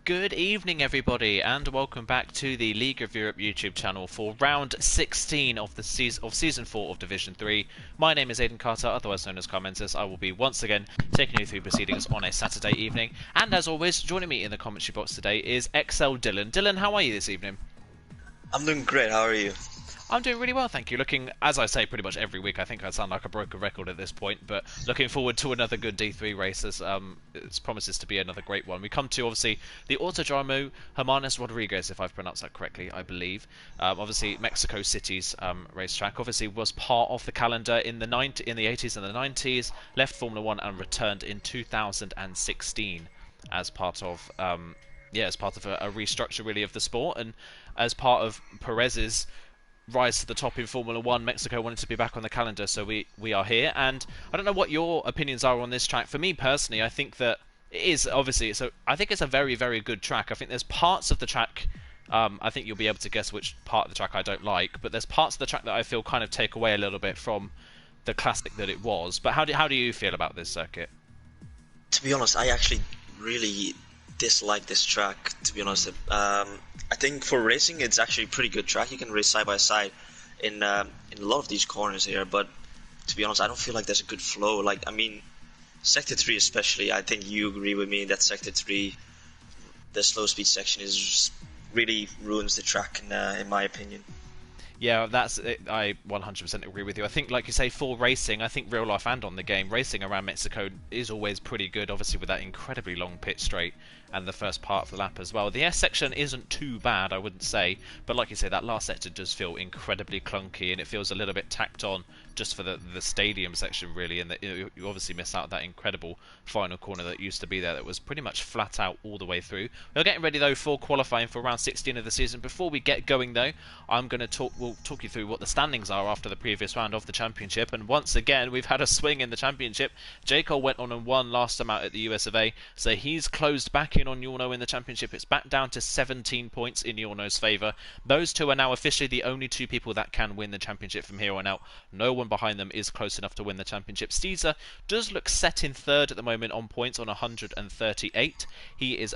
Good evening, everybody, and welcome back to the League of Europe YouTube channel for round 16 of season 4 of Division 3. My name is Aidan Carter, otherwise known as Carmentis. I will be once again taking you through proceedings on a Saturday evening. And as always, joining me in the commentary box today is XL Dylan. Dylan, how are you this evening? I'm doing great, how are you? I'm doing really well, thank you. Looking, as I say pretty much every week, I think I sound like a broken record at this point, but looking forward to another good D3 race as it promises to be another great one. We come to, obviously, the Autodromo Hermanos Rodriguez, if I've pronounced that correctly, I believe. Obviously, Mexico City's racetrack, obviously was part of the calendar in the 80s and the 90s, left Formula 1 and returned in 2016 as part of... as part of a restructure, really, of the sport, and as part of Perez's rise to the top in Formula 1, Mexico wanted to be back on the calendar, so we are here. And I don't know what your opinions are on this track. For me personally, I think that it is, obviously, so I think it's a very, very good track. I think there's parts of the track, I think you'll be able to guess which part of the track I don't like, but there's parts of the track that I feel kind of take away a little bit from the classic that it was. But how do you feel about this circuit? To be honest, I actually really dislike this track, to be honest. I think for racing it's actually a pretty good track. You can race side by side in a lot of these corners here, but to be honest, I don't feel like there's a good flow. Like, I mean, Sector 3 especially, I think you agree with me that Sector 3, the slow speed section, is really ruins the track in my opinion. Yeah, that's it. I 100% agree with you. I think, like you say, for racing, I think real life and on the game, racing around Mexico is always pretty good, obviously with that incredibly long pit straight and the first part of the lap as well. The S section isn't too bad, I wouldn't say, but like you say, that last sector does feel incredibly clunky and it feels a little bit tacked on just for the stadium section, really, and you obviously miss out that incredible final corner that used to be there that was pretty much flat out all the way through. We're getting ready, though, for qualifying for round 16 of the season. Before we get going, though, we'll talk you through what the standings are after the previous round of the championship, and once again, we've had a swing in the championship. J. Cole went on and won last time out at the US of A, so he's closed back in on Yorno in the championship. It's back down to 17 points in Yorno's favour. Those two are now officially the only two people that can win the championship from here on out. No one behind them is close enough to win the championship. Steezer does look set in third at the moment on points on 138. He is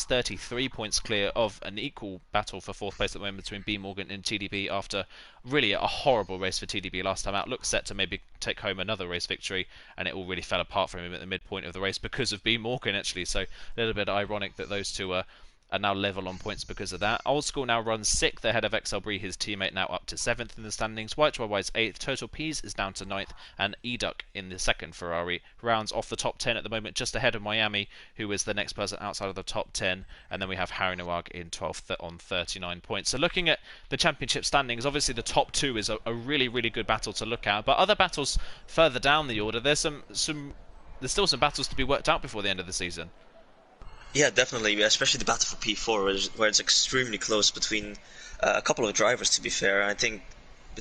33 points clear of an equal battle for fourth place at the moment between B Morgan and TDB after really a horrible race for TDB last time out. Looks set to maybe take home another race victory, and it all really fell apart for him at the midpoint of the race because of B Morgan, actually. So a little bit ironic that those two are now level on points because of that. Old School now runs 6th ahead of XL Bree, his teammate, now up to 7th in the standings. White White's 8th. Total Peas is down to 9th. And Educ in the 2nd Ferrari rounds off the top 10 at the moment, just ahead of Miami, who is the next person outside of the top 10. And then we have Harry Nawag in 12th on 39 points. So looking at the championship standings, obviously the top 2 is a really, really good battle to look at. But other battles further down the order, there's still some battles to be worked out before the end of the season. Yeah, definitely, especially the battle for P4, where it's extremely close between a couple of drivers, to be fair. I think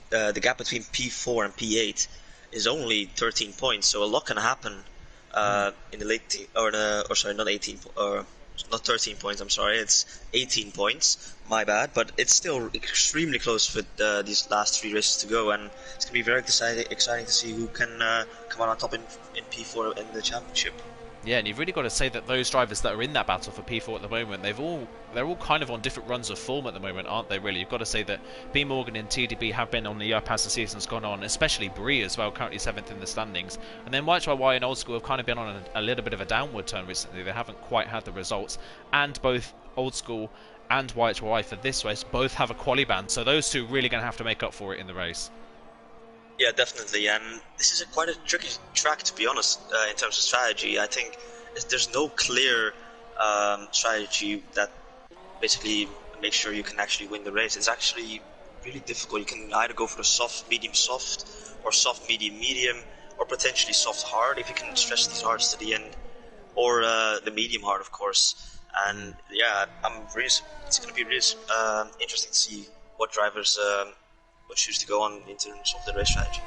the gap between P4 and P8 is only 13 points, so a lot can happen in the late, or sorry, not 18, or not 13 points, I'm sorry, it's 18 points, my bad, but it's still extremely close with these last 3 races to go, and it's going to be very exciting to see who can come out on top in P4 in the championship. Yeah, and you've really got to say that those drivers that are in that battle for P4 at the moment, they're all kind of on different runs of form at the moment, aren't they, really? You've got to say that B Morgan and TDB have been on the up as the season's gone on, especially Bree as well, currently 7th in the standings. And then White Y and Old School have kind of been on a little bit of a downward turn recently. They haven't quite had the results. And both Old School and White Y for this race both have a quali ban, so those two really going to have to make up for it in the race. Yeah, definitely, and this is quite a tricky track, to be honest, in terms of strategy. I think there's no clear strategy that basically makes sure you can actually win the race. It's actually really difficult. You can either go for the soft, medium, soft, or soft, medium, medium, or potentially soft, hard, if you can stretch these hards to the end, or the medium hard, of course. And yeah, it's going to be really interesting to see what drivers will choose to go on in terms of the race strategy.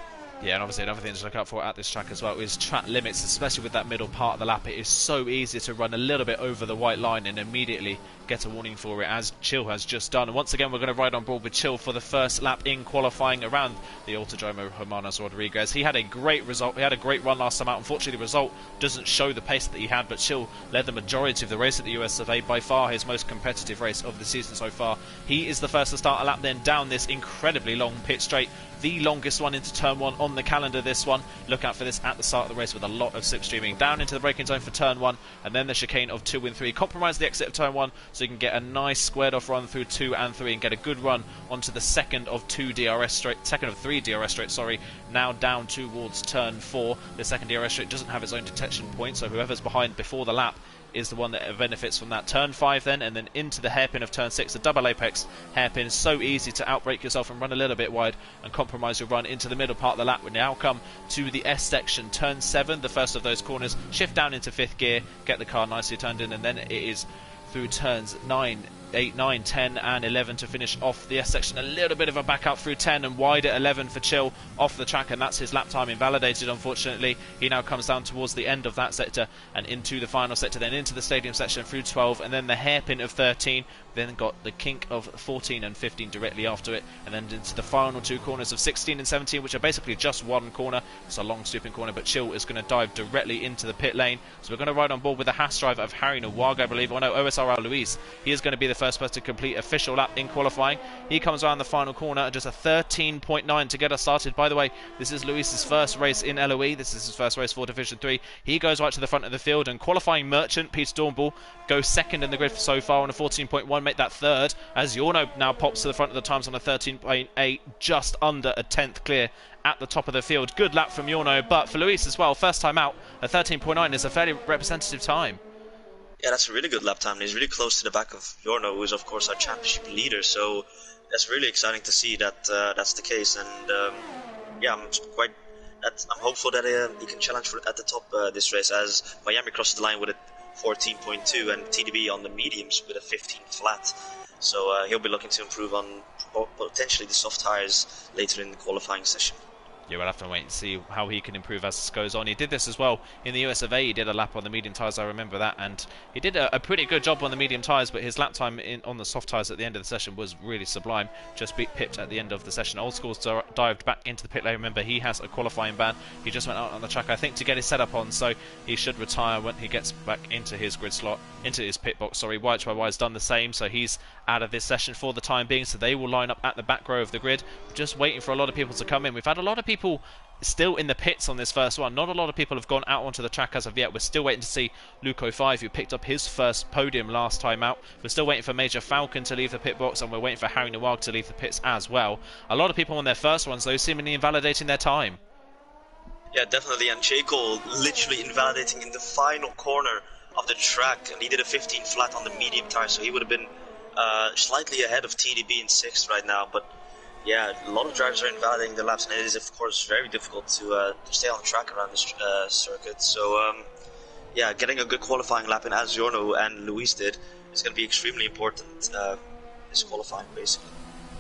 Yeah, and obviously another thing to look out for at this track as well is track limits, especially with that middle part of the lap. It is so easy to run a little bit over the white line and immediately get a warning for it, as Chill has just done. And once again, we're going to ride on board with Chill for the first lap in qualifying around the Autodromo Hermanos Rodriguez. He had a great result. He had a great run last time out. Unfortunately, the result doesn't show the pace that he had, but Chill led the majority of the race at the US of A, by far his most competitive race of the season so far. He is the first to start a lap then down this incredibly long pit straight, the longest one into turn 1 on the calendar, this one. Look out for this at the start of the race with a lot of slipstreaming. Down into the braking zone for turn 1, and then the chicane of 2 and 3. Compromise the exit of turn 1 so you can get a nice squared off run through 2 and 3 and get a good run onto the second of 3 DRS straight, sorry. Now down towards turn 4. The second DRS straight doesn't have its own detection point, so whoever's behind before the lap is the one that benefits from that. Turn 5 then, and then into the hairpin of turn 6, the double apex hairpin. So easy to outbrake yourself and run a little bit wide and compromise your run into the middle part of the lap. We now come to the S section, turn 7, the first of those corners. Shift down into 5th gear, get the car nicely turned in, and then it is through turns 8, 9, 10 and 11 to finish off the S section. A little bit of a back up through 10 and wide at 11 for Chill off the track, and that's his lap time invalidated, unfortunately. He now comes down towards the end of that sector and into the final sector, then into the stadium section through 12, and then the hairpin of 13, then got the kink of 14 and 15 directly after it, and then into the final 2 corners of 16 and 17, which are basically just one corner. It's a long stooping corner, but Chill is going to dive directly into the pit lane. So we're going to ride on board with the Haas driver of Harry Nowag, I believe. Oh no, OSRL Luis. He is going to be the first person to complete official lap in qualifying. He comes around the final corner at just a 13.9 to get us started. By the way, this is Luis's first race in LOE. This is his first race for Division 3. He goes right to the front of the field, and qualifying merchant Peter Dornbull goes second in the grid so far on a 14.1, make that third, as Yorno now pops to the front of the times on a 13.8, just under a 10th clear at the top of the field. Good lap from Yorno, but for Luis as well, first time out, a 13.9 is a fairly representative time. Yeah, that's a really good lap time. He's really close to the back of Yorno, who is of course our championship leader, so that's really exciting to see that that's the case. And yeah, I'm hopeful that he can challenge at the top this race, as Miami crosses the line with a 14.2 and TDB on the mediums with a 15 flat. So he'll be looking to improve on potentially the soft tires later in the qualifying session. Yeah, we'll have to wait and see how he can improve as this goes on. He did this as well in the US of A. He did a lap on the medium tyres, I remember that, and he did a pretty good job on the medium tyres, but his lap time on the soft tyres at the end of the session was really sublime. Just beat pipped at the end of the session. Old School's dived back into the pit lane. Remember, he has a qualifying ban. He just went out on the track, I think, to get his setup on, so he should retire when he gets back into his grid slot, into his pit box, sorry. YHYY's done the same, so he's out of this session for the time being, so they will line up at the back row of the grid, just waiting for a lot of people to come in. We've had a lot of people still in the pits on this first one. Not a lot of people have gone out onto the track as of yet. We're still waiting to see Luco5, who picked up his first podium last time out. We're still waiting for Major Falcon to leave the pit box, and we're waiting for Harry Nowag to leave the pits as well. A lot of people on their first ones, though, seemingly invalidating their time. Yeah, definitely, and Checo literally invalidating in the final corner of the track, and he did a 15 flat on the medium tire, so he would have been slightly ahead of TDB in 6th right now. But yeah, a lot of drivers are invalidating their laps, and it is of course very difficult to stay on the track around this circuit. So yeah, getting a good qualifying lap in, as Yorno and Luis did, is going to be extremely important this qualifying, basically.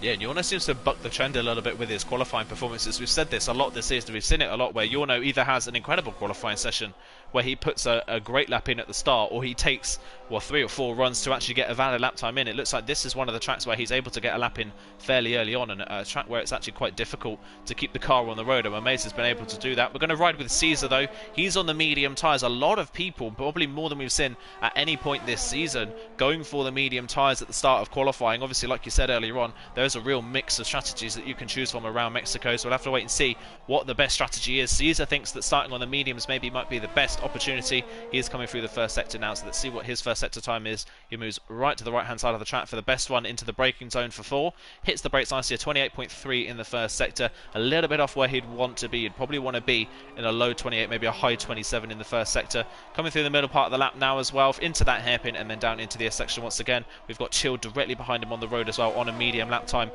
Yeah, and Yorno seems to buck the trend a little bit with his qualifying performances. We've said this a lot this season. We've seen it a lot where Yorno either has an incredible qualifying session where he puts a great lap in at the start, or he takes 3 or 4 runs to actually get a valid lap time in. It looks like this is one of the tracks where he's able to get a lap in fairly early on, and a track where it's actually quite difficult to keep the car on the road, and Mace has been able to do that. We're going to ride with Caesar, though. He's on the medium tyres. A lot of people, probably more than we've seen at any point this season, going for the medium tyres at the start of qualifying. Obviously, like you said earlier on, there's a real mix of strategies that you can choose from around Mexico, so we'll have to wait and see what the best strategy is. Caesar thinks that starting on the mediums maybe might be the best opportunity. He is coming through the first sector now, so let's see what his first sector time is. He moves right to the right hand side of the track for the best one into the braking zone for 4. Hits the brakes nicely, a 28.3 in the first sector. A little bit off where he'd want to be. He'd probably want to be in a low 28, maybe a high 27 in the first sector. Coming through the middle part of the lap now as well, into that hairpin and then down into the S section once again. We've got Chill directly behind him on the road as well, on a medium lap time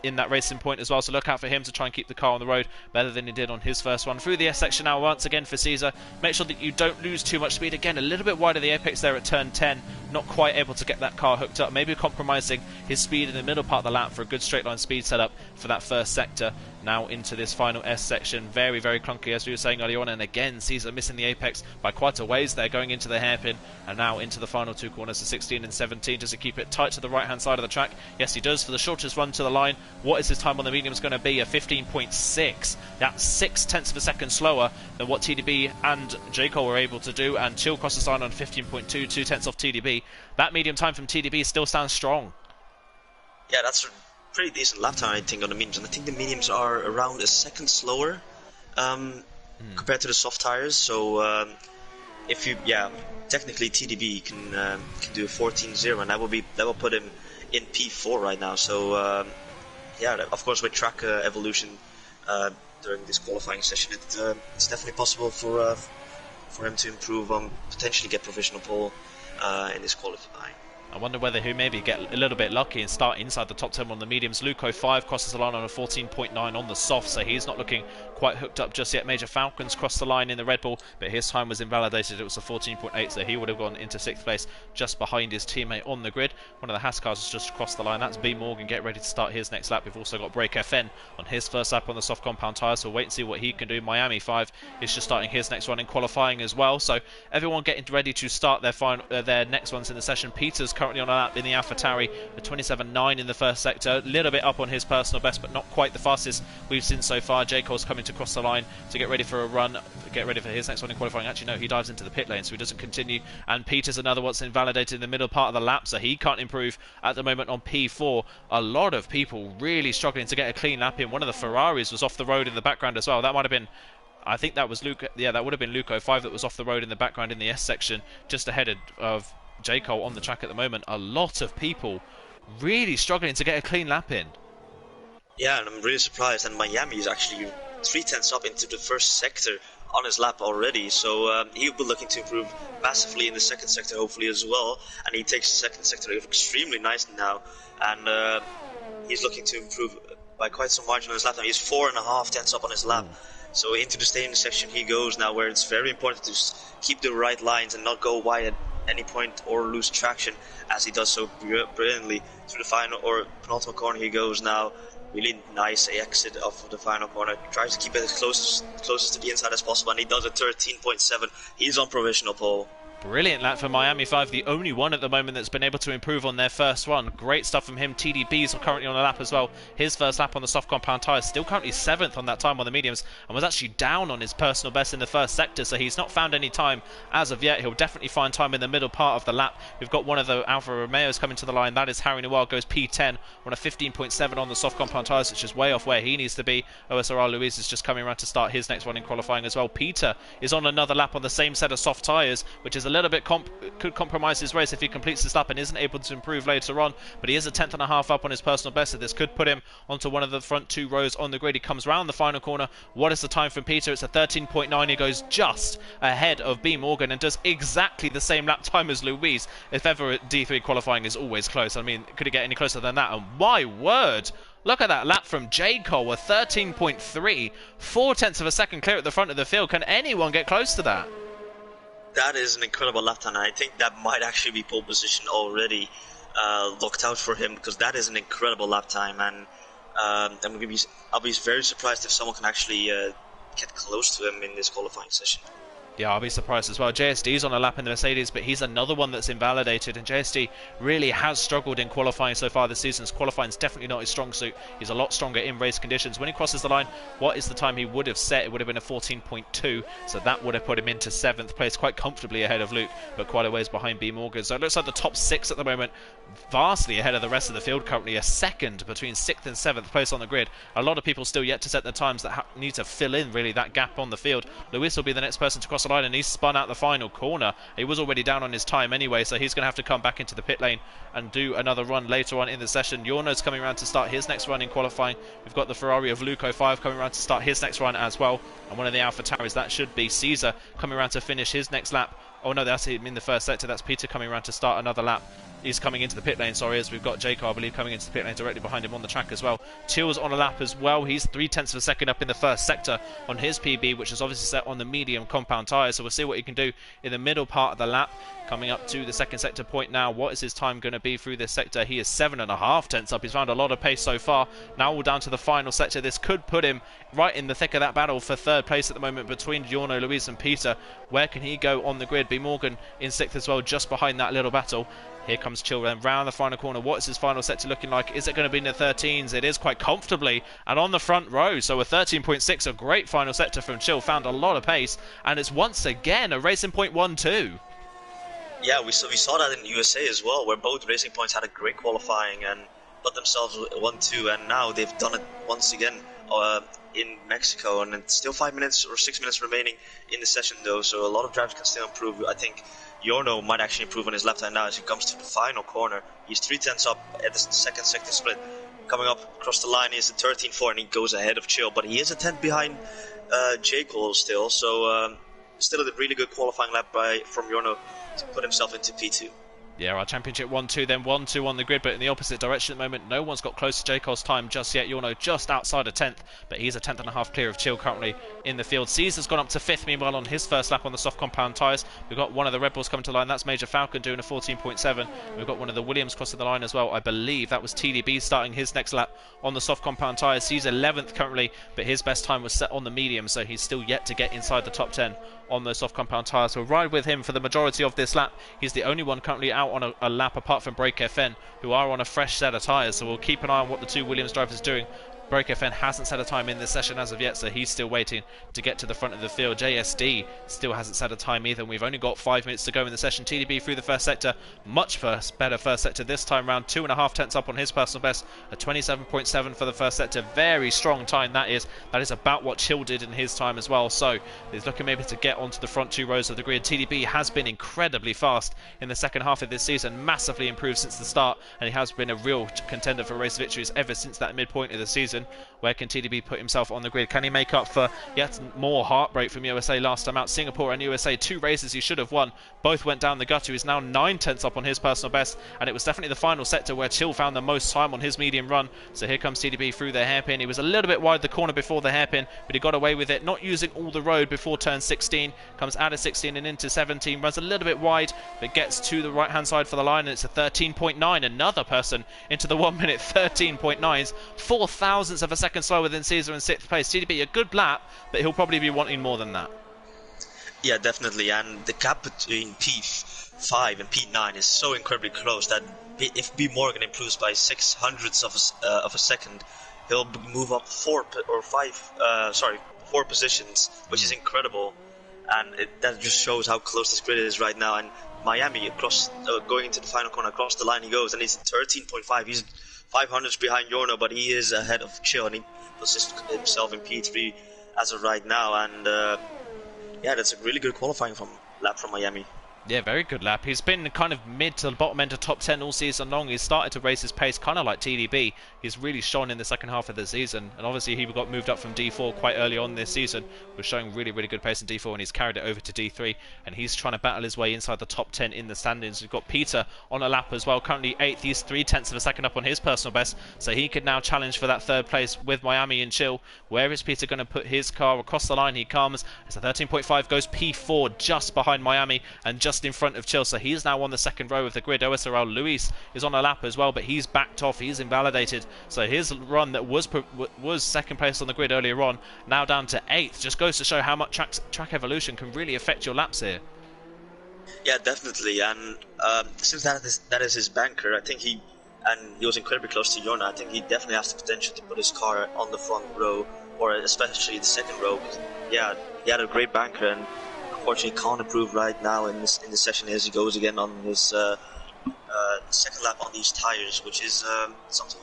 in that racing point as well, so look out for him to try and keep the car on the road better than he did on his first one. Through the S section now once again for Caesar. Make sure that you don't lose too much speed. Again, a little bit wide of the apex there at turn 10, not quite able to get that car hooked up, maybe compromising his speed in the middle part of the lap for a good straight line speed setup for that first sector. now into this final S section. Very, very clunky, as we were saying earlier on, and again Caesar missing the apex by quite a ways there, going into the hairpin, and now into the final two corners of 16 and 17. Does he keep it tight to the right hand side of the track? Yes, he does, for the shortest run to the line. What is his time on the mediums going to be? A 15.6. That's 6/10 of a second slower than what TDB and J. Cole were able to do, and Chill crosses the line on 15.2, 2/10 off TDB. That medium time from TDB still stands strong. Yeah, that's a pretty decent lap time, I think, on the mediums, and I think the mediums are around a second slower compared to the soft tires. So if you, technically TDB can do a 14.0, and that will put him in P4 right now. So of course with track evolution during this qualifying session, it's definitely possible for him to improve on, potentially get provisional pole in this qualifying. I wonder whether he'll maybe get a little bit lucky and start inside the top 10 on the mediums. Luco 5 crosses the line on a 14.9 on the soft, so he's not looking quite hooked up just yet. Major Falcons crossed the line in the Red Bull, but his time was invalidated. It was a 14.8, so he would have gone into 6th place just behind his teammate on the grid. One of the Haas cars has just crossed the line. That's B Morgan. Get ready to start his next lap. We've also got Break FN on his first lap on the soft compound tyres, so wait and see what he can do. Miami 5 is just starting his next run in qualifying as well, so everyone getting ready to start their next ones in the session. Peter's currently on a lap in the AlphaTauri, a 27.9 in the first sector, a little bit up on his personal best, but not quite the fastest we've seen so far. J. Cole's coming to cross the line to get ready for a run, get ready for his next one in qualifying. Actually, no, he dives into the pit lane, so he doesn't continue. And Peter's another what's invalidated in the middle part of the lap, so he can't improve at the moment on P4. A lot of people really struggling to get a clean lap in. One of the Ferraris was off the road in the background as well. That might have been, I think that was Luke. Yeah, that would have been Luco 5 that was off the road in the background in the S section, just ahead of J. Cole on the track at the moment. A lot of people really struggling to get a clean lap in. Yeah, and I'm really surprised. And Miami is actually 3/10 up into the first sector on his lap already. So he'll be looking to improve massively in the second sector, hopefully as well. And he takes the second sector extremely nice now. And he's looking to improve by quite some margin on his lap. Now he's 4.5 up on his lap. So into the staying section he goes now, where it's very important to keep the right lines and not go wide at any point or lose traction, as he does so brilliantly through the final or penultimate corner. He goes now. Really nice exit of the final corner. Tries to keep it as closest to the inside as possible, and he does a 13.7. He's on provisional pole. Brilliant lap for Miami 5, the only one at the moment that's been able to improve on their first one. Great stuff from him. TDB's currently on a lap as well. His first lap on the soft compound tyres, still currently 7th on that time on the mediums, and was actually down on his personal best in the first sector, so he's not found any time as of yet. He'll definitely find time in the middle part of the lap. We've got one of the Alfa Romeos coming to the line. That is Harry Noir, goes P10 on a 15.7 on the soft compound tyres, which is way off where he needs to be. OSRR Luis is just coming around to start his next one in qualifying as well. Peter is on another lap on the same set of soft tyres, which is a little bit could compromise his race if he completes this lap and isn't able to improve later on, but he is a 10.5 up on his personal best, so this could put him onto one of the front two rows on the grid. He comes round the final corner. What is the time from Peter? It's a 13.9. He goes just ahead of B Morgan and does exactly the same lap time as Luis. If ever D3 qualifying is always close, I mean, could it get any closer than that? And my word, look at that lap from J. Cole, a 13.3, 4/10 of a second clear at the front of the field. Can anyone get close to that? That is an incredible lap time. I think that might actually be pole position already locked out for him, because that is an incredible lap time. And I'll be very surprised if someone can actually get close to him in this qualifying session. Yeah, I'll be surprised as well. JSD's on a lap in the Mercedes, but he's another one that's invalidated, and JSD really has struggled in qualifying so far this season. Qualifying's definitely not his strong suit. He's a lot stronger in race conditions. When he crosses the line, what is the time he would have set? It would have been a 14.2, so that would have put him into 7th place, quite comfortably ahead of Luke, but quite a ways behind B Morgan. So it looks like the top 6 at the moment, vastly ahead of the rest of the field currently, a second between 6th and 7th place on the grid. A lot of people still yet to set their times that need to fill in really that gap on the field. Lewis will be the next person to cross the line, and he's spun out the final corner. He was already down on his time anyway, so he's going to have to come back into the pit lane and do another run later on in the session. Jorno's coming around to start his next run in qualifying. We've got the Ferrari of Luco 5 coming around to start his next run as well, and one of the AlphaTauris, that should be Caesar, coming around to finish his next lap. Oh no, that's him in the first sector. That's Peter coming around to start another lap He's coming into the pit lane, sorry, as we've got Jaco, I believe, coming into the pit lane directly behind him on the track as well. Chill's on a lap as well. He's 0.3 of a second up in the first sector on his PB, which is obviously set on the medium compound tyres. So we'll see what he can do in the middle part of the lap. Coming up to the second sector point now. What is his time going to be through this sector? He is 7.5 tenths up. He's found a lot of pace so far. Now we're down to the final sector. This could put him right in the thick of that battle for third place at the moment between Giorno, Luis and Peter. Where can he go on the grid? B Morgan in sixth as well, just behind that little battle. Here comes Chill then round the final corner. What is his final sector looking like? Is it going to be in the 13s? It is quite comfortably and on the front row. So a 13.6, a great final sector from Chill. Found a lot of pace, and it's once again a Racing Point 1-2. Yeah, we saw that in USA as well, where both Racing Points had a great qualifying and put themselves 1-2, and now they've done it once again in Mexico. And it's still 5 minutes or 6 minutes remaining in the session though, so a lot of drivers can still improve. I think Giorno might actually improve on his left hand now as he comes to the final corner. He's 3 tenths up at the second sector split. Coming up across the line, he is a 13.4 and he goes ahead of Chill, but he is a tenth behind J. Cole still, so still a really good qualifying lap from Giorno to put himself into P2. Yeah, our championship 1-2, then 1-2 on the grid, but in the opposite direction at the moment. No one's got close to J. Cole's time just yet. Giorno just outside a 10th, but he's a 10.5 clear of Chill currently in the field. Caesar's gone up to 5th, meanwhile, on his first lap on the soft compound tyres. We've got one of the Red Bulls coming to the line. That's Major Falcon doing a 14.7. We've got one of the Williams crossing the line as well. I believe that was TDB starting his next lap on the soft compound tyres. He's 11th currently, but his best time was set on the medium, so he's still yet to get inside the top 10 on those soft compound tyres. We'll ride with him for the majority of this lap. He's the only one currently out on a lap apart from Break FN, who are on a fresh set of tyres, so we'll keep an eye on what the two Williams drivers are doing. Break FN hasn't set a time in this session as of yet, so he's still waiting to get to the front of the field. JSD still hasn't set a time either, and we've only got 5 minutes to go in the session. TDB through the first sector, much better first sector this time round, 2.5 tenths up on his personal best, a 27.7 for the first sector. Very strong time that is. That is about what Chill did in his time as well, so he's looking maybe to get onto the front 2 rows of the grid. TDB has been incredibly fast in the second half of this season, massively improved since the start, and he has been a real contender for race victories ever since that midpoint of the season. Where can TDB put himself on the grid? Can he make up for yet more heartbreak from USA last time out? Singapore and USA, 2 races he should have won. Both went down the gutter. He's now 9 tenths up on his personal best, and it was definitely the final sector where Chill found the most time on his medium run. So here comes TDB through the hairpin. He was a little bit wide the corner before the hairpin, but he got away with it, not using all the road before turn 16. Comes out of 16 and into 17, runs a little bit wide, but gets to the right hand side for the line, and it's a 13.9. Another person into the 1 minute 13.9s, 4 thousandths of a second slower than Caesar in 6th place. TDB, a good lap, but he'll probably be wanting more than that. Yeah, definitely, and the gap between P5 and P9 is so incredibly close that if B Morgan improves by 600ths of a second, he'll move up 4 positions, which is incredible, and that just shows how close this grid is right now. And Miami across going into the final corner, across the line he goes, and he's 13.5. He's 500s behind Giorno, but he is ahead of Chill, and he positions himself in P3 as of right now. And yeah, that's a really good qualifying lap from Miami. Yeah, very good lap. He's been kind of mid to the bottom end of top 10 all season long. He's started to raise his pace kind of like TDB. He's really shone in the second half of the season, and obviously he got moved up from D4 quite early on this season. Was showing really good pace in D4, and he's carried it over to D3, and he's trying to battle his way inside the top 10 in the standings. We've got Peter on a lap as well, currently 8th. He's 3 tenths of a second up on his personal best, so he could now challenge for that 3rd place with Miami and Chill. Where is Peter going to put his car? Across the line he comes. It's a 13.5, goes P4 just behind Miami and just in front of Chill. So he's now on the 2nd row of the grid. OSRL Luis is on a lap as well, but he's backed off. He's invalidated. So his run that was 2nd place on the grid earlier on, now down to 8th. Just goes to show how much track evolution can really affect your laps here. Yeah, definitely. And since that is his banker, I think he was incredibly close to Giorno. I think he definitely has the potential to put his car on the front row, or especially the 2nd row. Yeah, he had a great banker, and unfortunately can't improve right now in the session as he goes again on his 2nd lap on these tires, which is something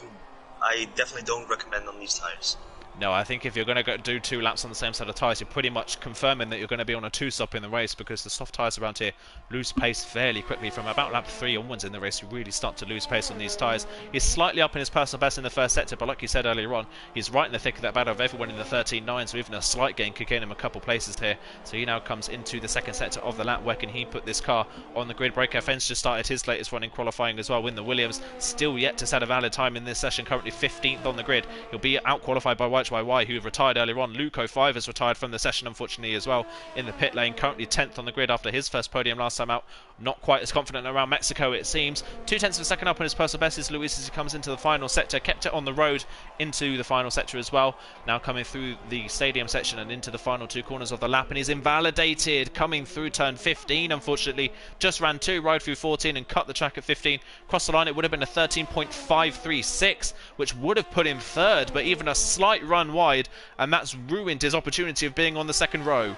I definitely don't recommend on these tires. No, I think if you're going to do 2 laps on the same set of tyres, you're pretty much confirming that you're going to be on a 2-stop in the race, because the soft tyres around here lose pace fairly quickly. From about lap 3 onwards in the race, you really start to lose pace on these tyres. He's slightly up in his personal best in the first sector, but like you said earlier on, he's right in the thick of that battle of everyone in the 13.9, so even a slight gain could gain him a couple places here. So he now comes into the second sector of the lap. Where can he put this car on the grid? Break FN's just started his latest run in qualifying as well. Win the Williams, still yet to set a valid time in this session, currently 15th on the grid. He'll be out qualified by YHYY, who retired earlier on. Luco5 has retired from the session, unfortunately, as well, in the pit lane. Currently 10th on the grid after his first podium last time out. Not quite as confident around Mexico, it seems. 0.2 of a second up on his personal best is Luis as he comes into the final sector. Kept it on the road into the final sector as well. Now coming through the stadium section and into the final 2 corners of the lap, and he's invalidated coming through turn 15. Unfortunately, just ran 2, ride through 14 and cut the track at 15. Cross the line, it would have been a 13.536, which would have put him third, but even a slight run wide, and that's ruined his opportunity of being on the second row.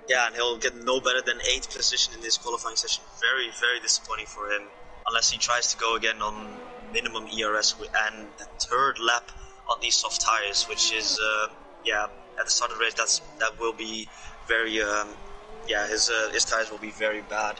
Yeah, and he'll get no better than 8th position in this qualifying session. Very, very disappointing for him, unless he tries to go again on minimum ERS and the 3rd lap on these soft tires, which is, yeah, at the start of the race, that will be very, yeah, his tires will be very bad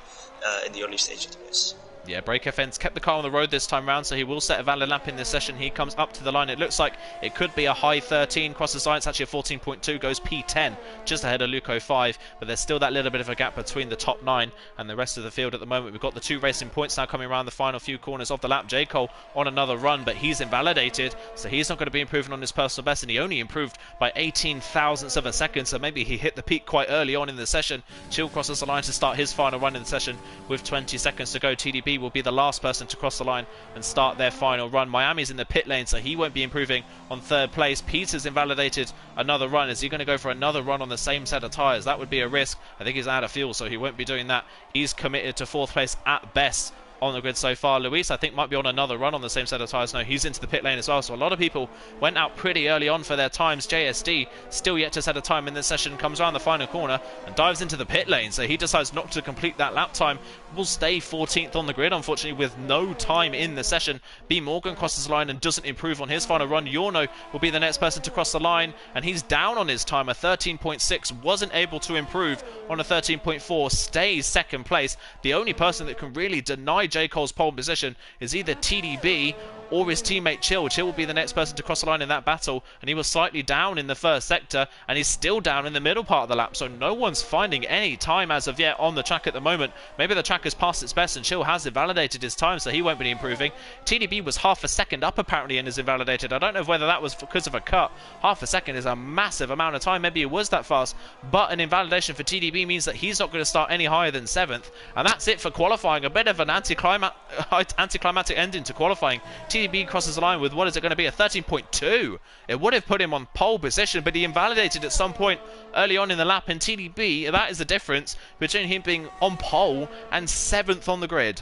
in the early stage of the race. Yeah, Break FN's kept the car on the road this time round, so he will set a valid lap in this session. He comes up to the line. It looks like it could be a high 13. Crosses the line, it's actually a 14.2, goes P10, just ahead of Luco5, but there's still that little bit of a gap between the top 9 and the rest of the field at the moment. We've got the 2 racing points now coming around the final few corners of the lap. J. Cole on another run, but he's invalidated, so he's not going to be improving on his personal best, and he only improved by 18 thousandths of a second, so maybe he hit the peak quite early on in the session. Chill crosses the line to start his final run in the session with 20 seconds to go. TDB will be the last person to cross the line and start their final run. Miami's in the pit lane, so he won't be improving on 3rd place. Peters invalidated another run. Is he going to go for another run on the same set of tyres? That would be a risk. I think he's out of fuel, so he won't be doing that. He's committed to 4th place at best on the grid so far. Luis, I think, might be on another run on the same set of tyres. No, he's into the pit lane as well. So a lot of people went out pretty early on for their times. JSD, still yet to set a time in this session, comes around the final corner and dives into the pit lane. So he decides not to complete that lap time. Will stay 14th on the grid, unfortunately, with no time in the session. B. Morgan crosses the line and doesn't improve on his final run. Yorno will be the next person to cross the line, and he's down on his time, a 13.6. Wasn't able to improve on a 13.4. Stays 2nd place. The only person that can really deny J. Cole's pole position is either TDB or his teammate Chill. Chill will be the next person to cross the line in that battle, and he was slightly down in the first sector, and he's still down in the middle part of the lap, so no one's finding any time as of yet on the track at the moment. Maybe the track has passed its best and Chill has invalidated his time, so he won't be improving. TDB was half a second up apparently and is invalidated. I don't know whether that was because of a cut. Half a second is a massive amount of time. Maybe it was that fast, but an invalidation for TDB means that he's not going to start any higher than 7th, and that's it for qualifying. A bit of an anticlimactic ending to qualifying. TDB crosses the line with, what is it going to be, a 13.2. It would have put him on pole position, but he invalidated at some point early on in the lap, and TDB, that is the difference between him being on pole and 7th on the grid.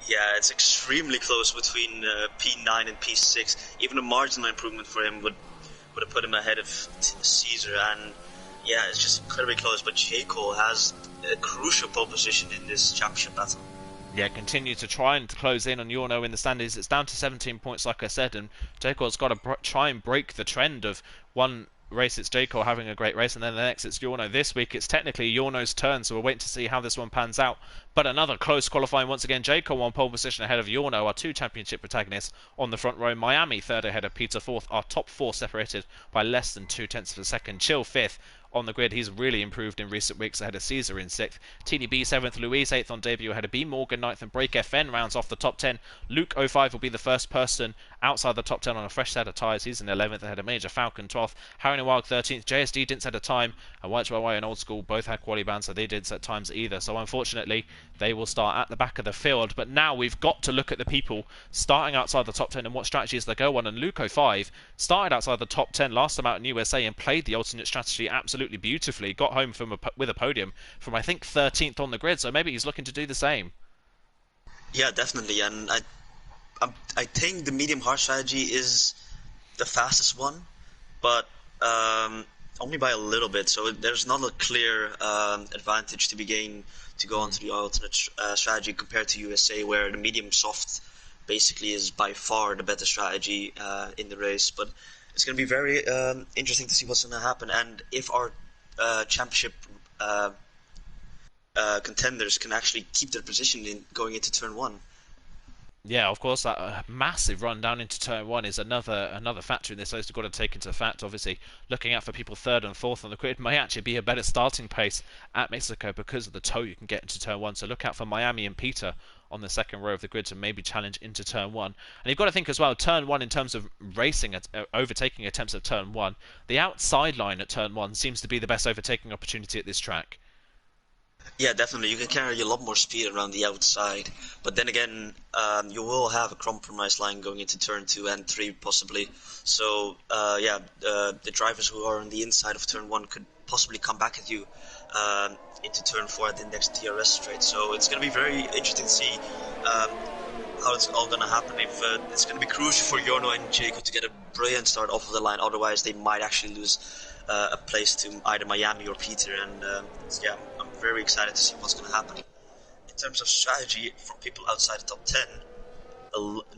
Yeah, it's extremely close between P9 and P6. Even a marginal improvement for him would have put him ahead of Caesar, and yeah, it's just incredibly close. But J. Cole has a crucial pole position in this championship battle. Yeah, continue to try and close in on Yorno in the standings. It's down to 17 points, like I said, and J. Cole's got to try and break the trend of one race it's J. Cole having a great race, and then the next it's Yorno. This week it's technically Yorno's turn, so we're waiting to see how this one pans out. But another close qualifying once again. J. Cole on pole position ahead of Yorno, our 2 championship protagonists on the front row. Miami 3rd ahead of Peter 4th. Our top 4 separated by less than 0.2 of a second. Chill 5th on the grid. He's really improved in recent weeks ahead of Caesar in 6th. TDB 7th, Luis 8th on debut ahead of B. Morgan 9th, and Break FN rounds off the top 10. Luke 05 will be the first person outside the top 10 on a fresh set of tyres. He's in 11th ahead of Major Falcon 12th. Harry Wild 13th. JSD didn't set a time, and YHYY and Old School both had quali bands, so they didn't set times either. So unfortunately, they will start at the back of the field. But now we've got to look at the people starting outside the top 10 and what strategies they go on. And Luke 05 started outside the top 10 last time out in USA and played the alternate strategy absolutely beautifully. Got home with a podium from, I think, 13th on the grid. So maybe he's looking to do the same. Yeah, definitely. And I think the medium hard strategy is the fastest one, but only by a little bit. So there's not a clear advantage to be gained to go onto the alternate strategy compared to USA, where the medium soft basically is by far the better strategy in the race. But it's going to be very interesting to see what's going to happen, and if our championship contenders can actually keep their position in going into turn one. Yeah, of course, that massive run down into turn one is another factor in this. So you've got to take into fact, obviously, looking out for people third and fourth on the grid may actually be a better starting pace at Mexico because of the tow you can get into turn one. So look out for Miami and Peter on the second row of the grid to maybe challenge into turn one. And you've got to think as well, turn one in terms of racing, overtaking attempts at turn one, the outside line at turn one seems to be the best overtaking opportunity at this track. Yeah, definitely. You can carry a lot more speed around the outside, but then again, you will have a compromise line going into turn 2 and 3 possibly. So the drivers who are on the inside of turn 1 could possibly come back at you into turn 4 at the next DRS straight. So it's going to be very interesting to see how it's all going to happen. If it's going to be crucial for Jarno and Jacob to get a brilliant start off of the line, otherwise they might actually lose a place to either Miami or Peter. And I'm very excited to see what's going to happen. In terms of strategy from people outside the top 10,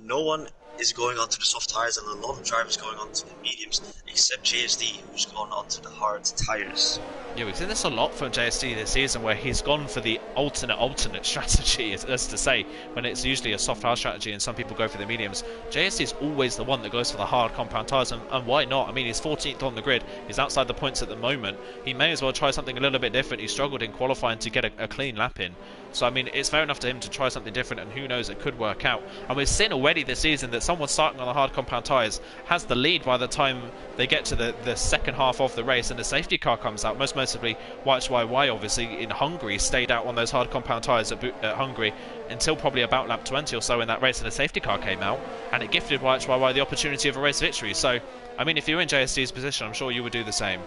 no one is going onto the soft tires and a lot of drivers going onto the mediums except JSD, who's gone onto the hard tires. Yeah, we've seen this a lot from JSD this season, where he's gone for the alternate strategy, as to say, when it's usually a soft hard strategy and some people go for the mediums. JSD is always the one that goes for the hard compound tyres, and why not? I mean, he's 14th on the grid, he's outside the points at the moment, he may as well try something a little bit different. He struggled in qualifying to get a clean lap in, so I mean, it's fair enough to him to try something different, and who knows, it could work out. And we've seen already this season that someone starting on the hard compound tyres has the lead by the time they get to the second half of the race and the safety car comes out. Most notably YHYY, obviously, in Hungary, stayed out on those hard compound tyres at Hungary until probably about lap 20 or so in that race, and a safety car came out and it gifted YHYY the opportunity of a race victory. So I mean, if you're in JSD's position, I'm sure you would do the same.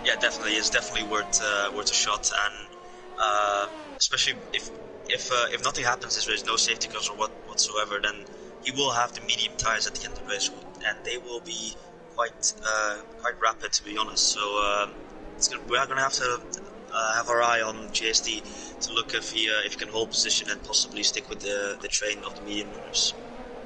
Yeah, definitely, it's definitely worth a shot, and especially if nothing happens this race, no safety cars or whatsoever, then he will have the medium tires at the end of the race, and they will be quite rapid, to be honest. So we are going to have to have our eye on JSD to look if he can hold position and possibly stick with the train of the medium runners.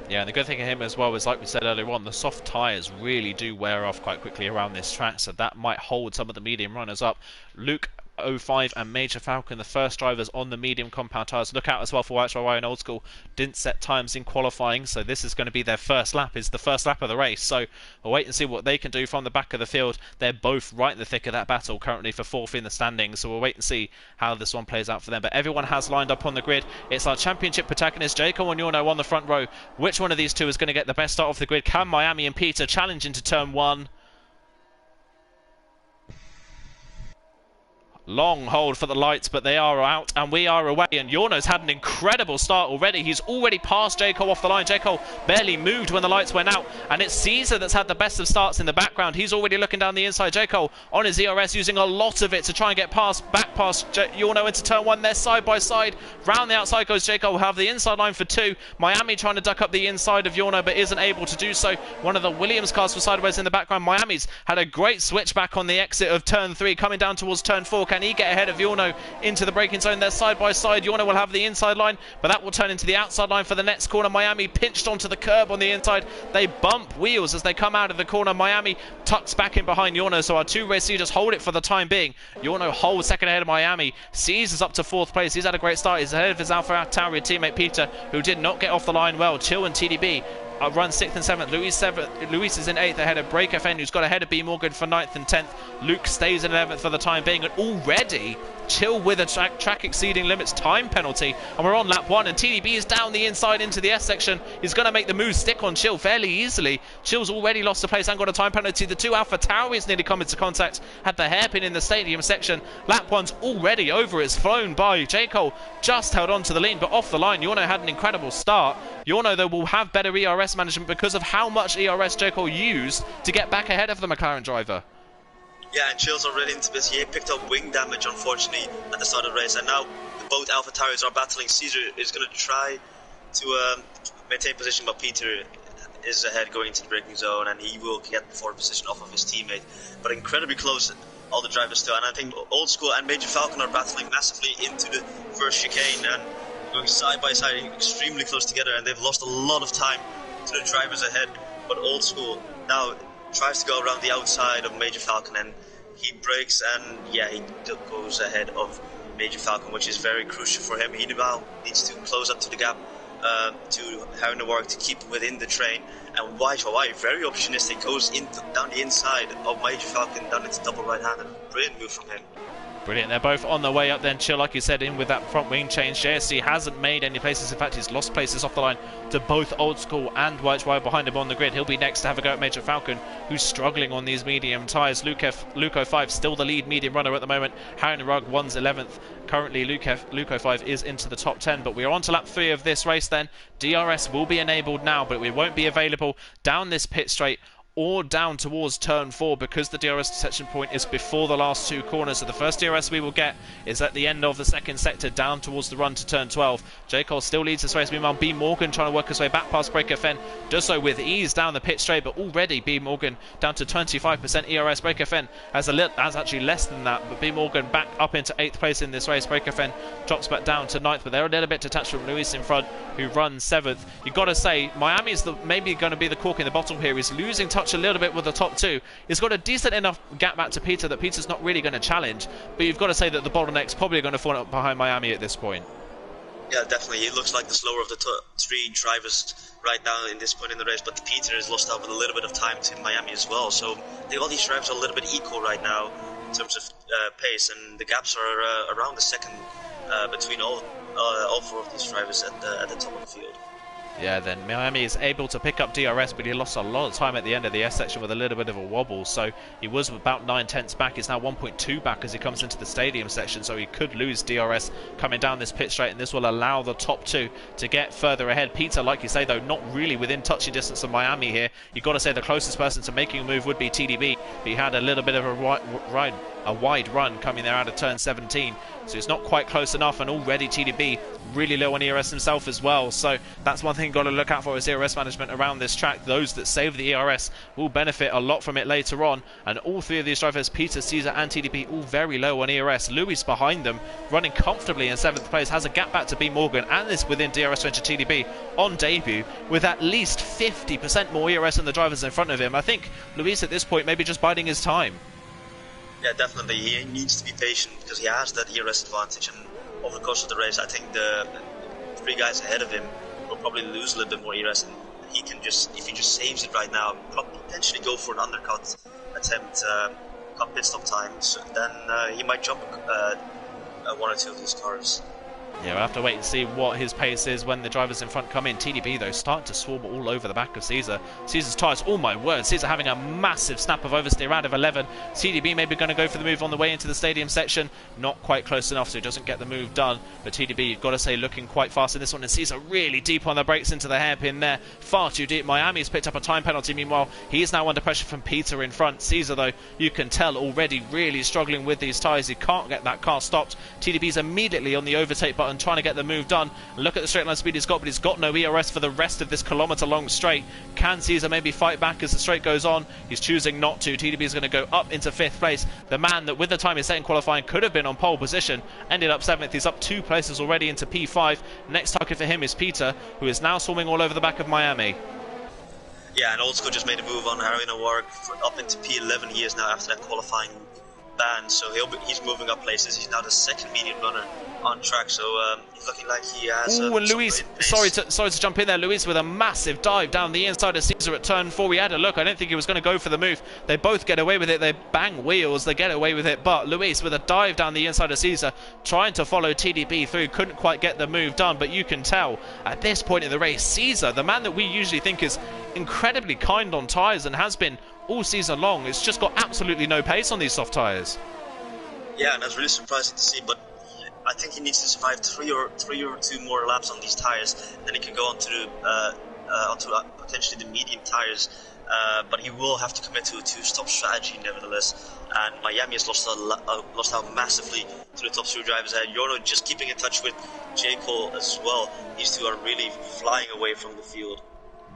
Yeah, and the good thing of him as well is, like we said earlier on, the soft tyres really do wear off quite quickly around this track, so that might hold some of the medium runners up. Luke 05 and Major Falcon, the first drivers on the medium compound tyres. Look out as well for YHYY and Old School. Didn't set times in qualifying, so this is going to be their first lap. It's the first lap of the race, so we'll wait and see what they can do from the back of the field. They're both right in the thick of that battle currently for fourth in the standings, so we'll wait and see how this one plays out for them. But everyone has lined up on the grid. It's our championship protagonist, Jaco and Jarno, on the front row. Which one of these two is going to get the best start off the grid? Can Miami and Peter challenge into turn one? Long hold for the lights, but they are out and we are away, and Jarno's had an incredible start already. He's already passed Jaco off the line. Jaco barely moved when the lights went out, and it's Caesar that's had the best of starts in the background. He's already looking down the inside. Jaco on his ERS using a lot of it to try and get back past Jarno into turn one. They're side by side. Round the outside goes Jaco. Will have the inside line for two. Miami trying to duck up the inside of Jarno but isn't able to do so. One of the Williams cars for sideways in the background. Miami's had a great switch back on the exit of turn 3 coming down towards turn 4. Can he get ahead of Jarno into the braking zone? They're side by side. Jarno will have the inside line, but that will turn into the outside line for the next corner. Miami pinched onto the curb on the inside. They bump wheels as they come out of the corner. Miami tucks back in behind Jarno, so our two race leaders hold it for the time being. Jarno holds second ahead of Miami. Caesar's up to fourth place. He's had a great start. He's ahead of his Alpha Tauri teammate Peter, who did not get off the line well. Chill and TDB run 6th and 7th. Luis is in 8th ahead of Break FN, who's got ahead of B Morgan for 9th and 10th. Luke stays in 11th for the time being, and already Chill with a track exceeding limits time penalty, and we're on lap 1, and TDB is down the inside into the S section. He's going to make the move stick on Chill fairly easily. Chill's already lost a place and got a time penalty. The two Alpha Tauris nearly come into contact, had the hairpin in the stadium section. Lap 1's already over. It's flown by. Jaco just held on to the lead, but off the line. Jarno had an incredible start. Jarno, though, will have better ERS management because of how much ERS Jaco used to get back ahead of the McLaren driver. Yeah, and Chill's already into this. He picked up wing damage, unfortunately, at the start of the race, and now both Alpha Tauris are battling. Caesar is going to try to maintain position, but Peter is ahead going into the braking zone, and he will get forward position off of his teammate. But incredibly close, all the drivers still, and I think Old School and Major Falcon are battling massively into the first chicane and going side by side, extremely close together, and they've lost a lot of time to the drivers ahead. But Old School now tries to go around the outside of Major Falcon, and he breaks, and yeah, he goes ahead of Major Falcon, which is very crucial for him. He now needs to close up to the gap to Harry Noir to keep within the train. And YJY, very opportunistic, goes down the inside of Major Falcon, down into double right-handed. Brilliant move from him. Brilliant. They're both on the way up then. Chill, like you said, in with that front wing change. JSC hasn't made any places. In fact, he's lost places off the line to both Old School and YHY behind him on the grid. He'll be next to have a go at Major Falcon, who's struggling on these medium tyres. Luco 5 still the lead medium runner at the moment. Harry Rugg 1's 11th. Currently, Luco 5 is into the top 10, but we are on to lap 3 of this race then. DRS will be enabled now, but it won't be available down this pit straight or down towards turn 4 because the DRS detection point is before the last 2 corners. So the first DRS we will get is at the end of the second sector down towards the run to turn 12. J. Cole still leads this race. Meanwhile, B. Morgan trying to work his way back past Breaker Fen does so with ease down the pit straight, but already B. Morgan down to 25% ERS. Breaker Fen has actually less than that, but B. Morgan back up into 8th place in this race. Breaker Fen drops back down to 9th, but they're a little bit detached from Luis in front, who runs 7th. You've got to say, Miami is maybe going to be the cork in the bottle here. He's losing touch a little bit with the top 2. He's got a decent enough gap back to Peter that Peter's not really going to challenge, but you've got to say that the bottleneck's probably going to fall up behind Miami at this point. Yeah, definitely. He looks like the slower of the 3 drivers right now in this point in the race, but Peter has lost out with a little bit of time to Miami as well. So all these drivers are a little bit equal right now in terms of pace, and the gaps are around the second between all 4 of these drivers at the top of the field. Yeah, then Miami is able to pick up DRS, but he lost a lot of time at the end of the S section with a little bit of a wobble. So he was about 9/10 back. He's now 1.2 back as he comes into the stadium section. So he could lose DRS coming down this pit straight, and this will allow the top 2 to get further ahead. Peter, like you say, though, not really within touching distance of Miami here. You've got to say the closest person to making a move would be TDB. He had a little bit of a wide run coming there out of turn 17. So it's not quite close enough, and already TDB really low on ERS himself as well. So that's one thing you've got to look out for is ERS management around this track. Those that save the ERS will benefit a lot from it later on. And all 3 of these drivers, Peter, Caesar and TDB, all very low on ERS. Luis behind them, running comfortably in 7th place, has a gap back to B. Morgan and is within DRS range of TDB on debut with at least 50% more ERS than the drivers in front of him. I think Luis at this point maybe just biding his time. Yeah, definitely. He needs to be patient because he has that ERS advantage, and over the course of the race, I think the 3 guys ahead of him will probably lose a little bit more ERS, and he can just, if he just saves it right now, potentially go for an undercut attempt, cut pit stop time. So then he might jump 1 or 2 of these cars. Yeah, we'll have to wait and see what his pace is when the drivers in front come in. TDB, though, starting to swarm all over the back of Caesar. Caesar's tyres, oh my word, Caesar having a massive snap of oversteer out of 11. TDB maybe going to go for the move on the way into the stadium section. Not quite close enough, so he doesn't get the move done. But TDB, you've got to say, looking quite fast in this one. And Caesar really deep on the brakes into the hairpin there. Far too deep. Miami's picked up a time penalty. Meanwhile, he is now under pressure from Peter in front. Caesar, though, you can tell already really struggling with these tyres. He can't get that car stopped. TDB's immediately on the overtake button, trying to get the move done. Look at the straight line speed he's got, but he's got no ERS for the rest of this kilometre-long straight. Can Caesar maybe fight back as the straight goes on? He's choosing not to. TDB is going to go up into 5th place. The man that with the time he's set in qualifying could have been on pole position ended up 7th. He's up 2 places already into P5. Next target for him is Peter, who is now swarming all over the back of Miami. Yeah, and Old School just made a move on Harry Noir up into P11. He is now after that qualifying ban, so he's moving up places. He's now the 2nd medium runner on track, so he's looking like he has. And Luis, sorry to jump in there. Luis with a massive dive down the inside of Caesar at turn 4. We had a look. I don't think he was going to go for the move. They both get away with it. They bang wheels. They get away with it. But Luis with a dive down the inside of Caesar, trying to follow TDB through, couldn't quite get the move done. But you can tell at this point in the race, Caesar, the man that we usually think is incredibly kind on tyres and has been all season long, it's just got absolutely no pace on these soft tyres. Yeah, and that's really surprising to see, but I think he needs to survive three or 2 more laps on these tires, then he can go onto potentially the medium tires. But he will have to commit to a 2-stop strategy nevertheless. And Miami has lost out massively to the top 2 drivers ahead. Yono just keeping in touch with J. Cole as well. These 2 are really flying away from the field.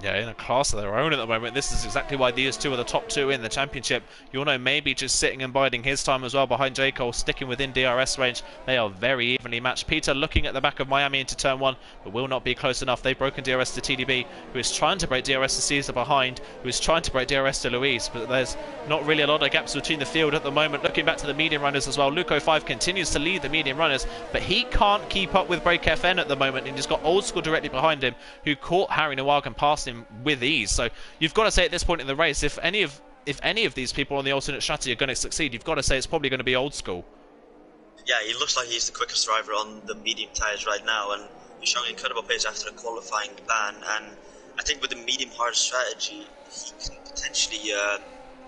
Yeah, in a class of their own at the moment. This is exactly why these two are the top two in the championship. Yorno maybe just sitting and biding his time as well behind J. Cole, sticking within DRS range. They are very evenly matched. Peter looking at the back of Miami into turn one, but will not be close enough. They've broken DRS to TDB, who is trying to break DRS to Caesar behind, who is trying to break DRS to Luis, but there's not really a lot of gaps between the field at the moment. Looking back to the medium runners as well, Luco 5 continues to lead the medium runners, but he can't keep up with Break FN at the moment, and he's got Old School directly behind him, who caught Harry Nawag and passed him with ease. So you've got to say at this point in the race, if any of these people on the alternate strategy are going to succeed, you've got to say it's probably going to be Old School. Yeah, he looks like he's the quickest driver on the medium tyres right now, and he's showing incredible pace after the qualifying ban. And I think with the medium-hard strategy, he can potentially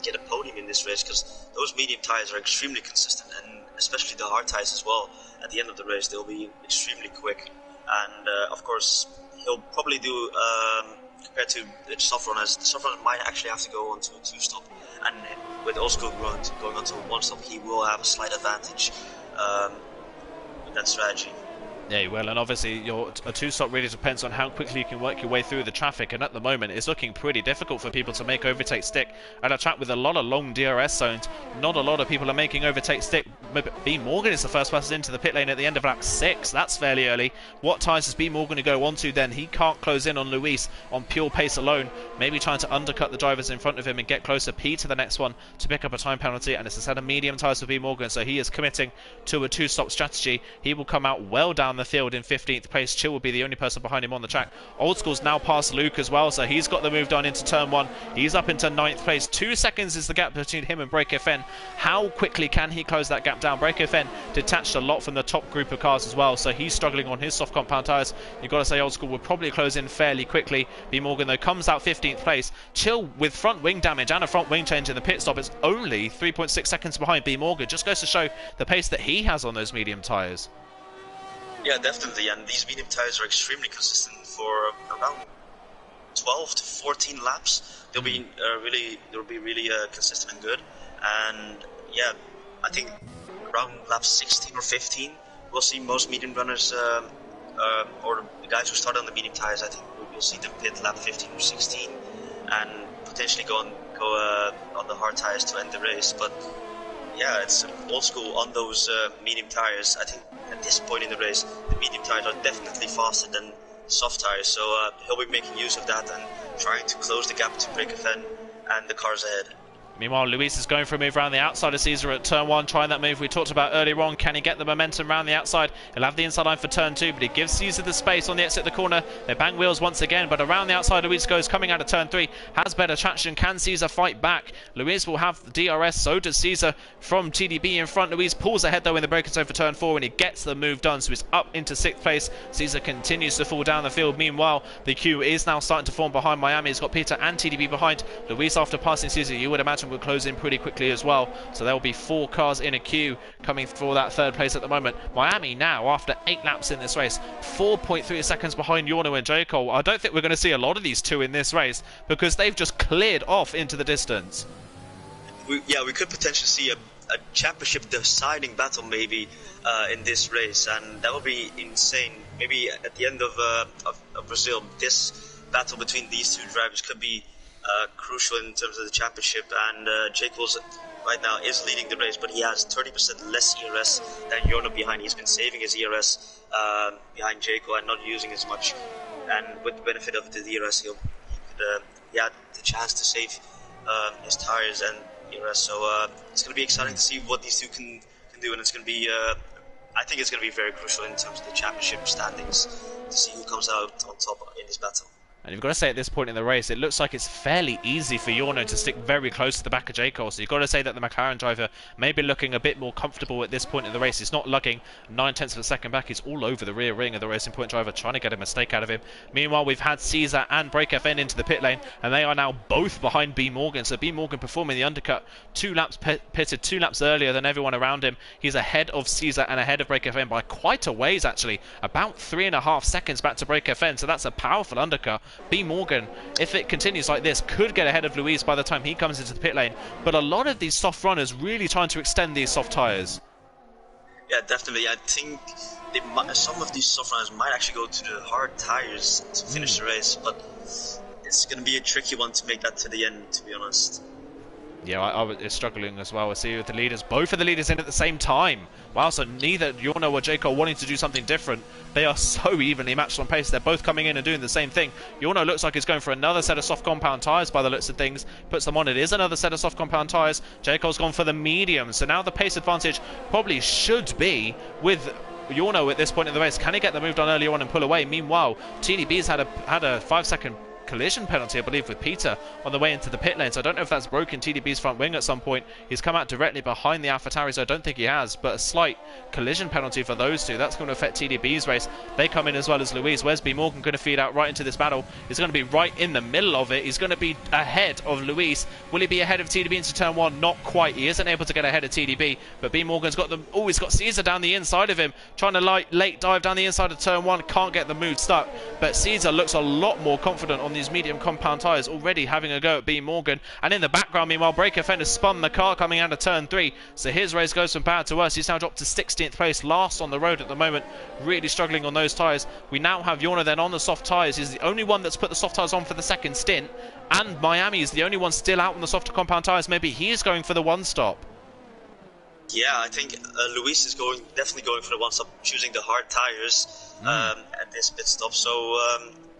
get a podium in this race, because those medium tyres are extremely consistent, and especially the hard tyres as well. At the end of the race, they'll be extremely quick, and of course, he'll probably do. Compared to the soft runners, the soft runner might actually have to go on to a 2-stop, and with Old School going on to a 1-stop, he will have a slight advantage with that strategy. Yeah, you will, and obviously a 2-stop really depends on how quickly you can work your way through the traffic, and at the moment it's looking pretty difficult for people to make overtake stick at a track with a lot of long DRS zones. Not a lot of people are making overtake stick. B Morgan is the first person into the pit lane at the end of lap 6. That's fairly early. What tyres is B Morgan to go on to then? He can't close in on Luis on pure pace alone. Maybe trying to undercut the drivers in front of him and get closer. P to the next one to pick up a time penalty, and it's a set of medium tyres for B Morgan, so he is committing to a 2-stop strategy. He will come out well down the field in 15th place. Chill will be the only person behind him on the track. Old School's now past Luke as well, so he's got the move done into turn 1. He's up into 9th place. 2 seconds is the gap between him and Break FN. How quickly can he close that gap down? Break FN detached a lot from the top group of cars as well, so he's struggling on his soft compound tyres. You've got to say Old School will probably close in fairly quickly. B Morgan though comes out 15th place. Chill with front wing damage and a front wing change in the pit stop is only 3.6 seconds behind B Morgan. Just goes to show the pace that he has on those medium tyres. Yeah, definitely, and these medium tyres are extremely consistent for around 12 to 14 laps. They'll be really consistent and good. And yeah, I think around lap 16 or 15, we'll see most medium runners or the guys who start on the medium tyres. I think we'll see them pit lap 15 or 16, and potentially go on the hard tyres to end the race. But yeah, it's Old School on those medium tyres. I think at this point in the race, the medium tyres are definitely faster than soft tyres, so he'll be making use of that and trying to close the gap to Break FN and the cars ahead. Meanwhile, Luis is going for a move around the outside of Caesar at turn 1, trying that move we talked about earlier on. Can he get the momentum around the outside? He'll have the inside line for turn 2, but he gives Caesar the space on the exit of the corner. They bang wheels once again, but around the outside, Luis goes coming out of turn 3, has better traction. Can Caesar fight back? Luis will have the DRS, so does Caesar from TDB in front. Luis pulls ahead though in the break zone for turn 4, and he gets the move done, so he's up into 6th place. Caesar continues to fall down the field. Meanwhile, the queue is now starting to form behind Miami. He's got Peter and TDB behind. Luis, after passing Caesar, you would imagine will close in pretty quickly as well, so there will be 4 cars in a queue coming for that 3rd place at the moment. Miami now, after 8 laps in this race, 4.3 seconds behind Yorno and J. Cole. I don't think we're going to see a lot of these two in this race, because they've just cleared off into the distance. We could potentially see a championship deciding battle maybe in this race, and that would be insane. Maybe at the end of Brazil, this battle between these two drivers could be crucial in terms of the championship. And J. Cole's right now is leading the race, but he has 30% less ERS than Yorno behind. He's been saving his ERS behind J. Cole and not using as much, and with the benefit of the DRS, he had the chance to save his tires and ERS. So it's going to be exciting to see what these two can do, and it's going to be I think it's going to be very crucial in terms of the championship standings to see who comes out on top in this battle. And you've got to say at this point in the race, it looks like it's fairly easy for Yorno to stick very close to the back of J. Cole. So you've got to say that the McLaren driver may be looking a bit more comfortable at this point in the race. He's not lugging 9/10 of a second back. He's all over the rear ring of the Racing Point driver, trying to get a mistake out of him. Meanwhile, we've had Caesar and Break FN into the pit lane, and they are now both behind B Morgan. So B Morgan performing the undercut 2 laps pitted 2 laps earlier than everyone around him. He's ahead of Caesar and ahead of Break FN by quite a ways, actually. About 3.5 seconds back to Break FN. So that's a powerful undercut. B Morgan, if it continues like this, could get ahead of Luis by the time he comes into the pit lane. But a lot of these soft runners really trying to extend these soft tyres. Yeah, definitely. I think some of these soft runners might actually go to the hard tyres to finish the race, but it's going to be a tricky one to make that to the end, to be honest. Yeah, I was struggling as well. I see with the leaders, both of the leaders in at the same time. Wow, so neither Yorno or Jayco are wanting to do something different. They are so evenly matched on pace. They're both coming in and doing the same thing. Yorno looks like he's going for another set of soft compound tyres by the looks of things. Puts them on. It is another set of soft compound tyres. Jayco's gone for the medium. So now the pace advantage probably should be with Yorno at this point in the race. Can he get the move done early on and pull away? Meanwhile, TDB's had a 5-second collision penalty, I believe, with Peter on the way into the pit lane. So I don't know if that's broken TDB's front wing at some point. He's come out directly behind the AlphaTauri, so I don't think he has, but a slight collision penalty for those two. That's going to affect TDB's race. They come in as well as Luis. Where's B Morgan going to feed out right into this battle? He's going to be right in the middle of it. He's going to be ahead of Luis. Will he be ahead of TDB into turn 1? Not quite. He isn't able to get ahead of TDB, but B Morgan's got them. Oh, he's got Caesar down the inside of him, trying to late dive down the inside of turn 1. Can't get the move stuck, but Caesar looks a lot more confident on these medium compound tyres, already having a go at B Morgan. And in the background, meanwhile, BrakeFN has spun the car coming out of turn 3, so his race goes from bad to worse. He's now dropped to 16th place, last on the road at the moment, really struggling on those tyres. We now have Yorno then on the soft tyres. He's the only one that's put the soft tyres on for the second stint, and Miami is the only one still out on the soft compound tyres. Maybe he's going for the one stop. Yeah, I think Luis is definitely going for the one stop, choosing the hard tyres at this pit stop. So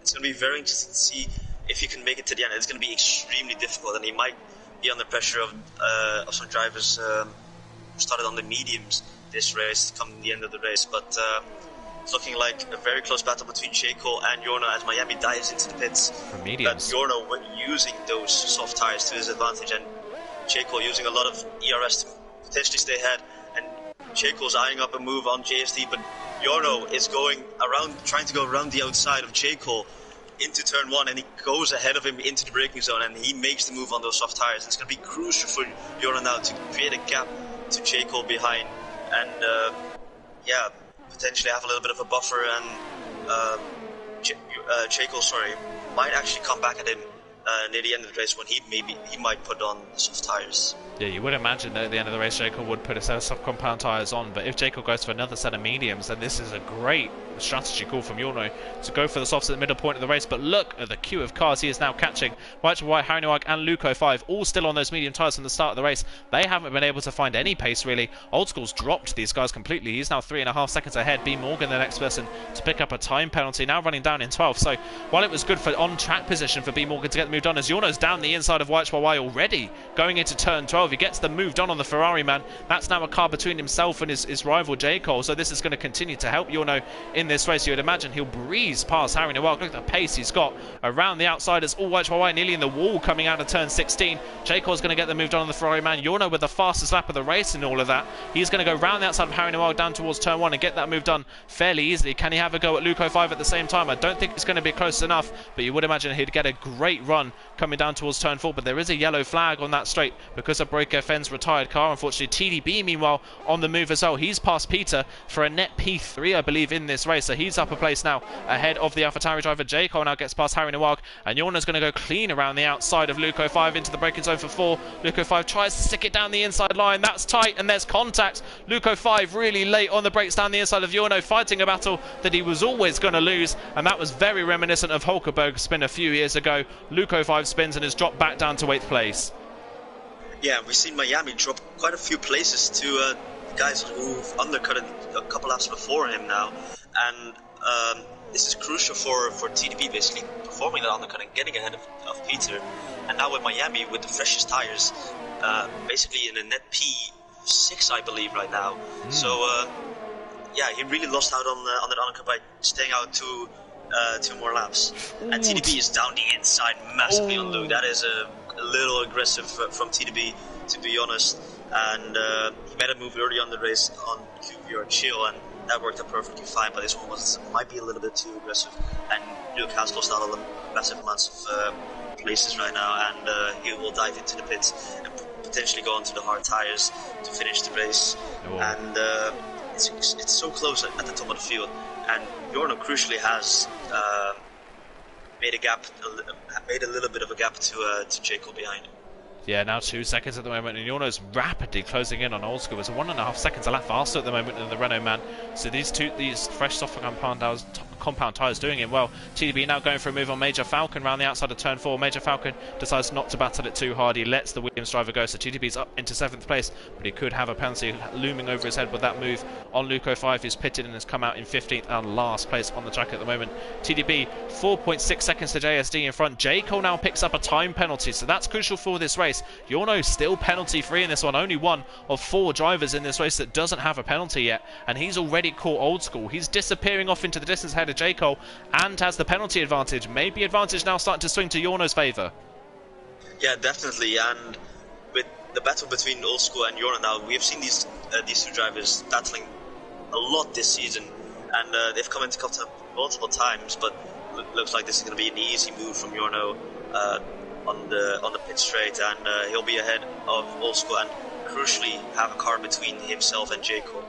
it's going to be very interesting to see if he can make it to the end. It's going to be extremely difficult, and he might be under pressure of some drivers who started on the mediums this race come the end of the race. But it's looking like a very close battle between Jayco and Yorno as Miami dives into the pits. For mediums. But Yorno using those soft tyres to his advantage, and Jayco using a lot of ERS to potentially stay ahead. And Jayco's eyeing up a move on JSD, but Yorno is going around, trying to go around the outside of Jayco into turn 1, and he goes ahead of him into the braking zone, and he makes the move on those soft tires. It's going to be crucial for Yorno now to create a gap to Jayco behind, and yeah, potentially have a little bit of a buffer, and Jayco, might actually come back at him near the end of the race when he might put on the soft tires. Yeah, you would imagine that at the end of the race Jayco would put a set of soft compound tyres on, but if Jayco goes for another set of mediums, then this is a great strategy call from Yorno to go for the softs at the middle point of the race. But look at the queue of cars he is now catching. White, Harry Nowak and Luco 5 all still on those medium tyres from the start of the race. They haven't been able to find any pace really. Old School's dropped these guys completely. He's now 3.5 seconds ahead. B Morgan the next person to pick up a time penalty, now running down in 12th. So while it was good for on-track position for B Morgan to get the move done, as Yorno's down the inside of White already going into turn 12, he gets the move done on the Ferrari man. That's now a car between himself and his rival Jayco, so this is going to continue to help Yorno in this race. You would imagine he'll breeze past Harry Nowak. Look at the pace he's got around the outsiders. All White nearly in the wall coming out of turn 16. Jayco's going to get the move done on the Ferrari man. Yorno with the fastest lap of the race and all of that. He's going to go round the outside of Harry Nowak down towards turn 1 and get that move done fairly easily. Can he have a go at Luco 5 at the same time? I don't think it's going to be close enough, but you would imagine he'd get a great run coming down towards turn 4. But there is a yellow flag on that straight because of BrakeFN's retired car. Unfortunately, TDB meanwhile on the move as well. He's passed Peter for a net P3, I believe, in this race, so he's up a place now ahead of the AlphaTauri driver. Jayco now gets past Harry Nowak, and Yorno's going to go clean around the outside of Luco 5 into the braking zone for 4. Luco 5 tries to stick it down the inside line. That's tight, and there's contact. Luco 5 really late on the brakes down the inside of Yorno, fighting a battle that he was always going to lose, and that was very reminiscent of Hulkenberg's spin a few years ago. Luco 5 spins and has dropped back down to 8th place. Yeah, we've seen Miami drop quite a few places to guys who've undercut a couple laps before him now, and this is crucial for TDB basically performing that undercut and getting ahead of Peter. And now with Miami with the freshest tires, basically in a net P6 I believe right now. So yeah, he really lost out on that undercut by staying out two more laps. And TDB is down the inside massively on Luke. That is a little aggressive from TDB, to be honest. And he made a move early on the race on QVR chill, and that worked out perfectly fine. But this one might be a little bit too aggressive, and Luke has lost out on massive amounts of places right now, and he will dive into the pits and potentially go onto the hard tires to finish the race. And it's so close at the top of the field, and Yorno crucially has made a little bit of a gap to Jayco behind. Yeah, now 2 seconds at the moment, and Yorno's rapidly closing in on Old School. It's 1.5 seconds a lap faster at the moment than the Renault man. So these fresh soft compound compound tyres doing him well. TDB now going for a move on Major Falcon around the outside of turn 4. Major Falcon decides not to battle it too hard. He lets the Williams driver go, so TDB's up into 7th place, but he could have a penalty looming over his head with that move on Luco 5, who's pitted and has come out in 15th and last place on the track at the moment. TDB 4.6 seconds to JSD in front. J. Cole now picks up a time penalty, so that's crucial for this race. Yorno still penalty free in this one, only one of 4 drivers in this race that doesn't have a penalty yet, and he's already caught Old School. He's disappearing off into the distance ahead of J. Cole and has the penalty advantage. Maybe advantage now starting to swing to Yorno's favour. Yeah, definitely, and with the battle between Old School and Yorno now, we have seen these two drivers battling a lot this season, and they've come into contact multiple times, but looks like this is going to be an easy move from Yorno on the pit straight, and he'll be ahead of Old School and crucially have a car between himself and J. Cole.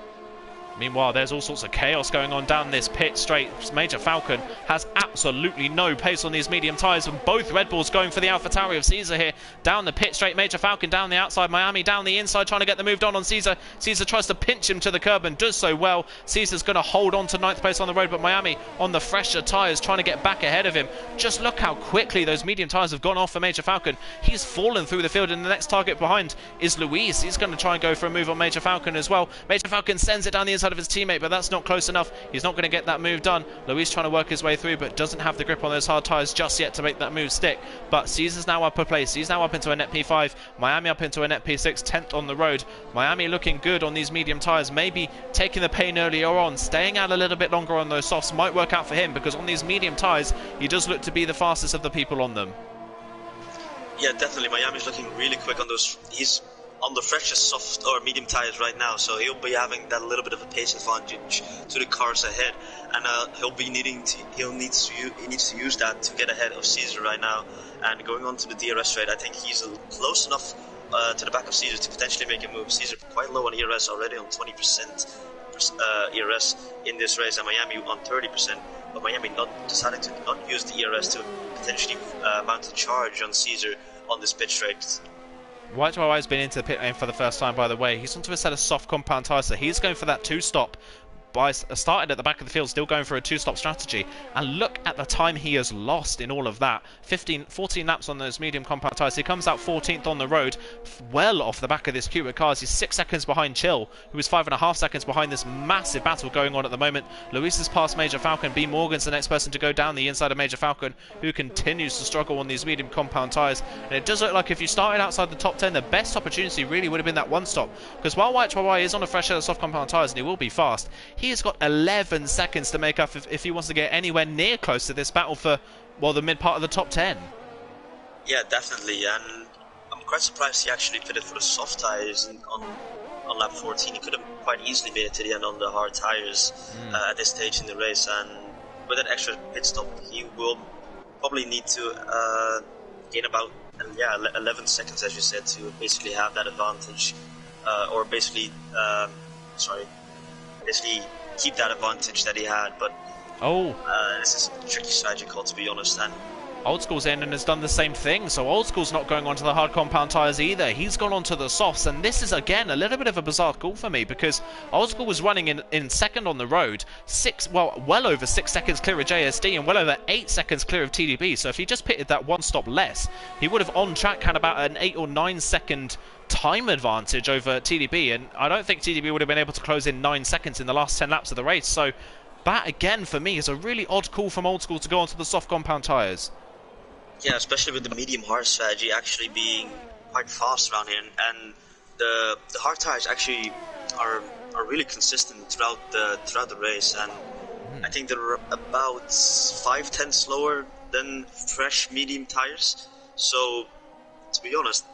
Meanwhile, there's all sorts of chaos going on down this pit straight. Major Falcon has absolutely no pace on these medium tyres, and both Red Bulls going for the AlphaTauri of Caesar here. Down the pit straight, Major Falcon down the outside, Miami down the inside, trying to get the move done on Caesar. Caesar tries to pinch him to the curb and does so well. Caesar's going to hold on to 9th place on the road, but Miami on the fresher tyres trying to get back ahead of him. Just look how quickly those medium tyres have gone off for Major Falcon. He's fallen through the field, and the next target behind is Luis. He's going to try and go for a move on Major Falcon as well. Major Falcon sends it down the inside of his teammate, but that's not close enough. He's not going to get that move done. Luis trying to work his way through, but doesn't have the grip on those hard tyres just yet to make that move stick. But Caesar's now up a place. He's now up into a net P5. Miami up into a net P6, 10th on the road. Miami looking good on these medium tyres, maybe taking the pain earlier on, staying out a little bit longer on those softs might work out for him, because on these medium tyres, he does look to be the fastest of the people on them. Yeah, definitely. Miami's looking really quick on those. He's on the freshest soft or medium tires right now, so he'll be having that little bit of a pace advantage to the cars ahead, and he needs to use that to get ahead of Caesar right now. And going on to the DRS straight, I think he's close enough to the back of Caesar to potentially make a move. Caesar quite low on ERS already, on 20% ERS in this race, and Miami on 30%. But Miami decided to not use the ERS to potentially mount a charge on Caesar on this pit straight. White has been into the pit lane for the first time, by the way. He's onto a set of soft compound tyres, so he's going for that 2-stop. Started at the back of the field, still going for a 2-stop strategy, and look at the time he has lost in all of that. 14 laps on those medium compound tyres. He comes out 14th on the road, well off the back of this queue of cars. He's 6 seconds behind Chill, who is 5.5 seconds behind this massive battle going on at the moment. Luis has passed Major Falcon. B. Morgan's the next person to go down the inside of Major Falcon, who continues to struggle on these medium compound tyres. And it does look like if you started outside the top 10, the best opportunity really would have been that 1-stop, because while White is on a fresh set of soft compound tyres and he will be fast, he has got 11 seconds to make up if he wants to get anywhere near close to this battle for, well, the mid part of the top 10. Yeah, definitely, and I'm quite surprised he actually pitted for the soft tyres on lap 14. He could have quite easily made it to the end on the hard tyres at this stage in the race, and with that extra pit stop, he will probably need to gain about 11 seconds, as you said, to basically have that advantage, or basically keep that advantage that he had. But this is a tricky strategy call, to be honest. And Old School's in and has done the same thing, so Old School's not going onto the hard compound tyres either. He's gone onto the softs, and this is again a little bit of a bizarre call for me, because Old School was running in second on the road, well over 6 seconds clear of JSD and well over 8 seconds clear of TDB. So if he just pitted that 1 stop less, he would have on track had about an 8 or 9 second time advantage over TDB, and I don't think TDB would have been able to close in 9 seconds in the last 10 laps of the race. So that again for me is a really odd call from Old School to go onto the soft compound tyres. Yeah, especially with the medium hard strategy actually being quite fast around here, and the hard tires actually are really consistent throughout the race, and I think they're about 5/10 slower than fresh medium tires. So to be honest,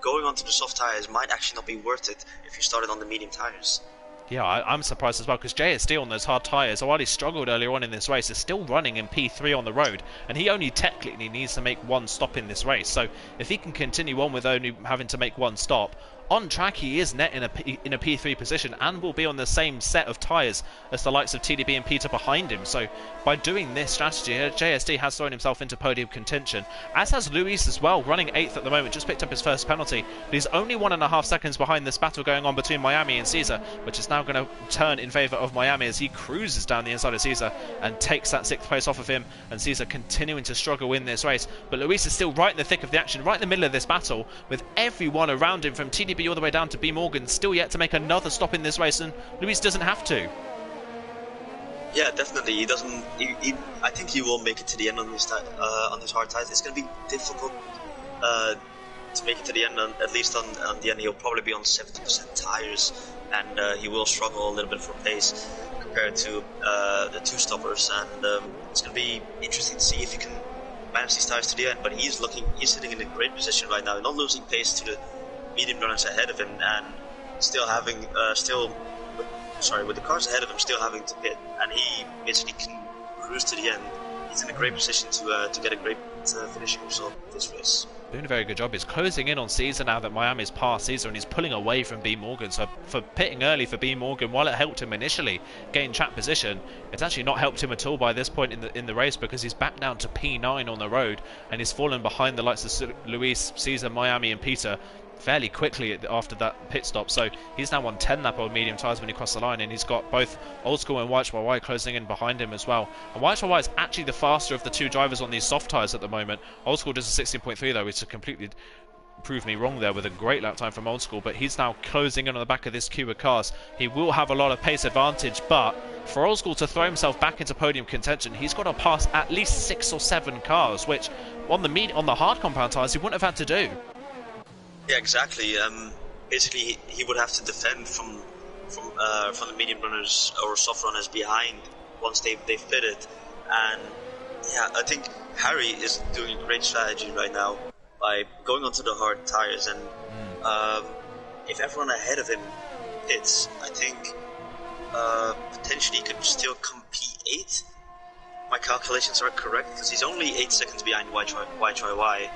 going onto the soft tires might actually not be worth it if you started on the medium tires. Yeah, I'm surprised as well, because JSD on those hard tyres, while he struggled earlier on in this race, is still running in P3 on the road, and he only technically needs to make 1 stop in this race. So if he can continue on with only having to make 1 stop, on track he is net in a P3 position and will be on the same set of tyres as the likes of TDB and Peter behind him. So by doing this strategy, JSD has thrown himself into podium contention, as has Luis as well, running 8th at the moment, just picked up his first penalty, but he's only 1.5 seconds behind this battle going on between Miami and Caesar, which is now going to turn in favour of Miami as he cruises down the inside of Caesar and takes that 6th place off of him, and Caesar continuing to struggle in this race. But Luis is still right in the thick of the action, right in the middle of this battle, with everyone around him from TDB all the way down to B Morgan still yet to make another stop in this race, and Luis doesn't have to. Yeah, definitely. He doesn't. I think he will make it to the end on this hard tires. It's going to be difficult to make it to the end. At least on the end, he'll probably be on 70% tires, and he will struggle a little bit for pace compared to the two stoppers. And it's going to be interesting to see if he can manage these tires to the end. But he's sitting in a great position right now, not losing pace to the medium runners ahead of him, and still having with the cars ahead of him still having to pit, and he basically can cruise to the end. He's in a great position to get a great finishing result this race. Doing a very good job. He's closing in on Caesar now that Miami's past Caesar, and he's pulling away from B Morgan. So for pitting early for B Morgan, while it helped him initially gain track position, it's actually not helped him at all by this point in the race, because he's back down to P9 on the road, and he's fallen behind the likes of Luis, Caesar, Miami and Peter fairly quickly after that pit stop. So he's now on 10 lap on medium tyres when he crossed the line, and he's got both Old School and YHYY closing in behind him as well. And YHYY is actually the faster of the two drivers on these soft tyres at the moment. Old School does a 16.3 though, which completely proved me wrong there with a great lap time from Old School, but he's now closing in on the back of this queue of cars. He will have a lot of pace advantage, but for Old School to throw himself back into podium contention, he's got to pass at least 6 or 7 cars, which on the hard compound tyres he wouldn't have had to do. Yeah, exactly. Basically, he would have to defend from the medium runners or soft runners behind once they've pitted. And yeah, I think Harry is doing a great strategy right now by going onto the hard tires. And if everyone ahead of him pits, I think potentially he could still come P8. My calculations are correct, because he's only 8 seconds behind YHYY.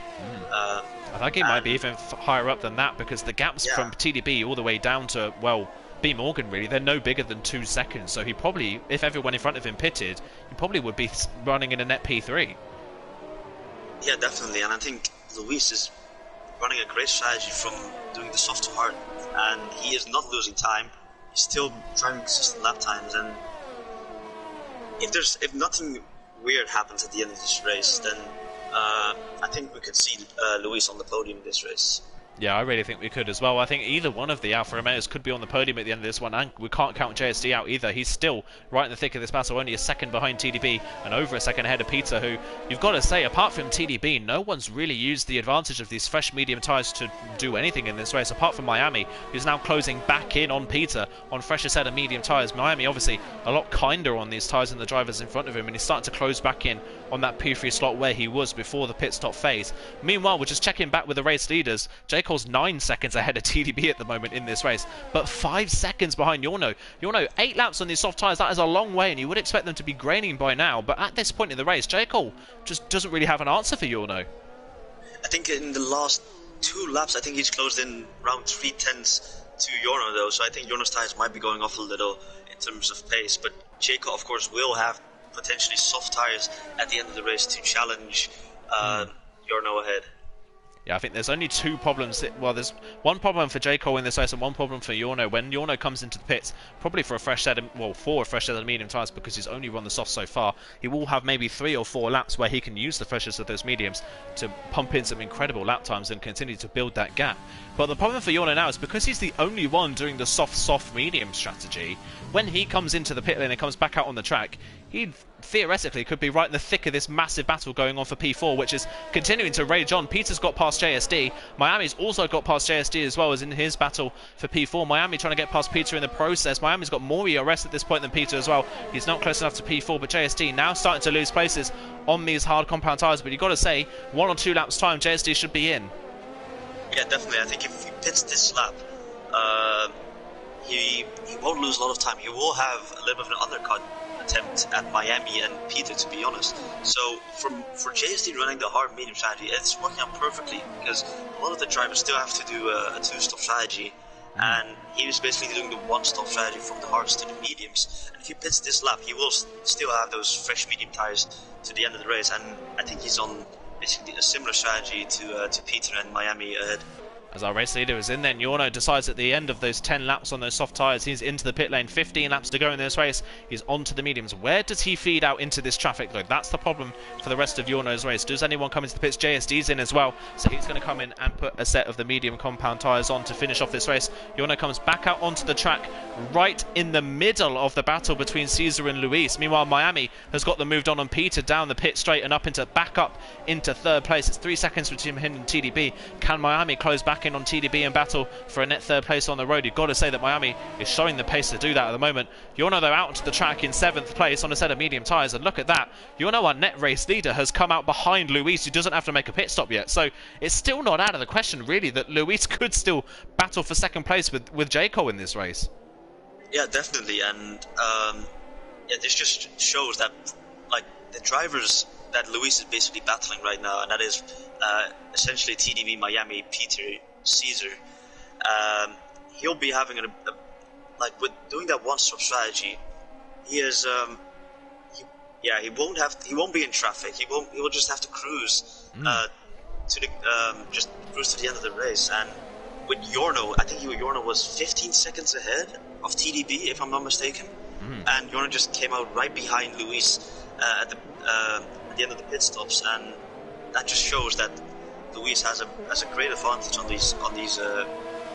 That game might be even higher up than that, because the gaps from TDB all the way down to, well, B Morgan really, they're no bigger than 2 seconds. So he probably, if everyone in front of him pitted, he probably would be running in a net P3. Yeah, definitely. And I think Luis is running a great strategy from doing the soft to hard, and he is not losing time. He's still driving consistent lap times, and if nothing weird happens at the end of this race, then I think we could see Luis on the podium in this race. Yeah, I really think we could as well. I think either one of the Alfa Romeos could be on the podium at the end of this one, and we can't count JSD out either. He's still right in the thick of this battle, only a second behind TDB and over a second ahead of Peter, who, you've got to say, apart from TDB, no one's really used the advantage of these fresh medium tyres to do anything in this race, apart from Miami, who's now closing back in on Peter on fresher set of medium tyres. Miami obviously a lot kinder on these tyres than the drivers in front of him, and he's starting to close back in on that P3 slot where he was before the pit stop phase. Meanwhile, we're just checking back with the race leaders. J. Cole's 9 seconds ahead of TDB at the moment in this race, but 5 seconds behind Yorno. Yorno, 8 laps on these soft tyres, that is a long way, and you would expect them to be graining by now, but at this point in the race, J. Cole just doesn't really have an answer for Yorno. I think in the last 2 laps, I think he's closed in around 3/10 to Yorno though, so I think Yorno's tyres might be going off a little in terms of pace, but J. Cole, of course, will have potentially soft tyres at the end of the race to challenge Yorno ahead. Yeah, I think there's only 2 problems. Well, there's one problem for J. Cole in this race and one problem for Yorno. When Yorno comes into the pits, probably for a fresh set of, for a fresh set of medium tyres, because he's only run the soft so far, he will have maybe 3 or 4 laps where he can use the freshest of those mediums to pump in some incredible lap times and continue to build that gap. But the problem for Yorno now is because he's the only one doing the soft medium strategy, when he comes into the pit lane and comes back out on the track, he theoretically could be right in the thick of this massive battle going on for P4, which is continuing to rage on. Peter's got past JSD. Miami's also got past JSD as well as in his battle for P4. Miami trying to get past Peter in the process. Miami's got more ERS at this point than Peter as well. He's not close enough to P4, but JSD now starting to lose places on these hard compound tyres. But you've got to say, 1 or 2 laps time, JSD should be in. Yeah, definitely. I think if he pits this lap, he won't lose a lot of time. He will have a little bit of an undercut attempt at Miami and Peter, to be honest. So for JSD running the hard medium strategy, it's working out perfectly because a lot of the drivers still have to do a two-stop strategy, and he was basically doing the one-stop strategy from the hards to the mediums. And if he pits this lap, he will still have those fresh medium tires to the end of the race, and I think he's on basically a similar strategy to Peter and Miami ahead. As our race leader is in there, Yorno decides at the end of those 10 laps on those soft tyres, he's into the pit lane, 15 laps to go in this race, he's onto the mediums. Where does he feed out into this traffic though? That's the problem for the rest of Yorno's race. Does anyone come into the pits? JSD's in as well, so he's going to come in and put a set of the medium compound tyres on to finish off this race. Yorno comes back out onto the track, right in the middle of the battle between Caesar and Luis. Meanwhile, Miami has got them moved on Peter down the pit straight and back up into third place. It's 3 seconds between him and TDB. Can Miami close back in on TDB and battle for a net third place on the road? You've got to say that Miami is showing the pace to do that at the moment. Yorno, though, out onto the track in 7th place on a set of medium tyres, and look at that. Yorno, our net race leader, has come out behind Luis, who doesn't have to make a pit stop yet. So it's still not out of the question, really, that Luis could still battle for second place with J. Cole in this race. Yeah, definitely, and yeah, this just shows that like the drivers that Luis is basically battling right now, and that is essentially TDB, Miami, Peter, Caesar. He'll be having like with doing that one-stop strategy. He is he won't be in traffic. He will just have to cruise to the just cruise to the end of the race. And with Yorno, I think Yorno was 15 seconds ahead of TDB, if I'm not mistaken. And Yorno just came out right behind Luis at the end of the pit stops, and that just shows that Luis has a great advantage on these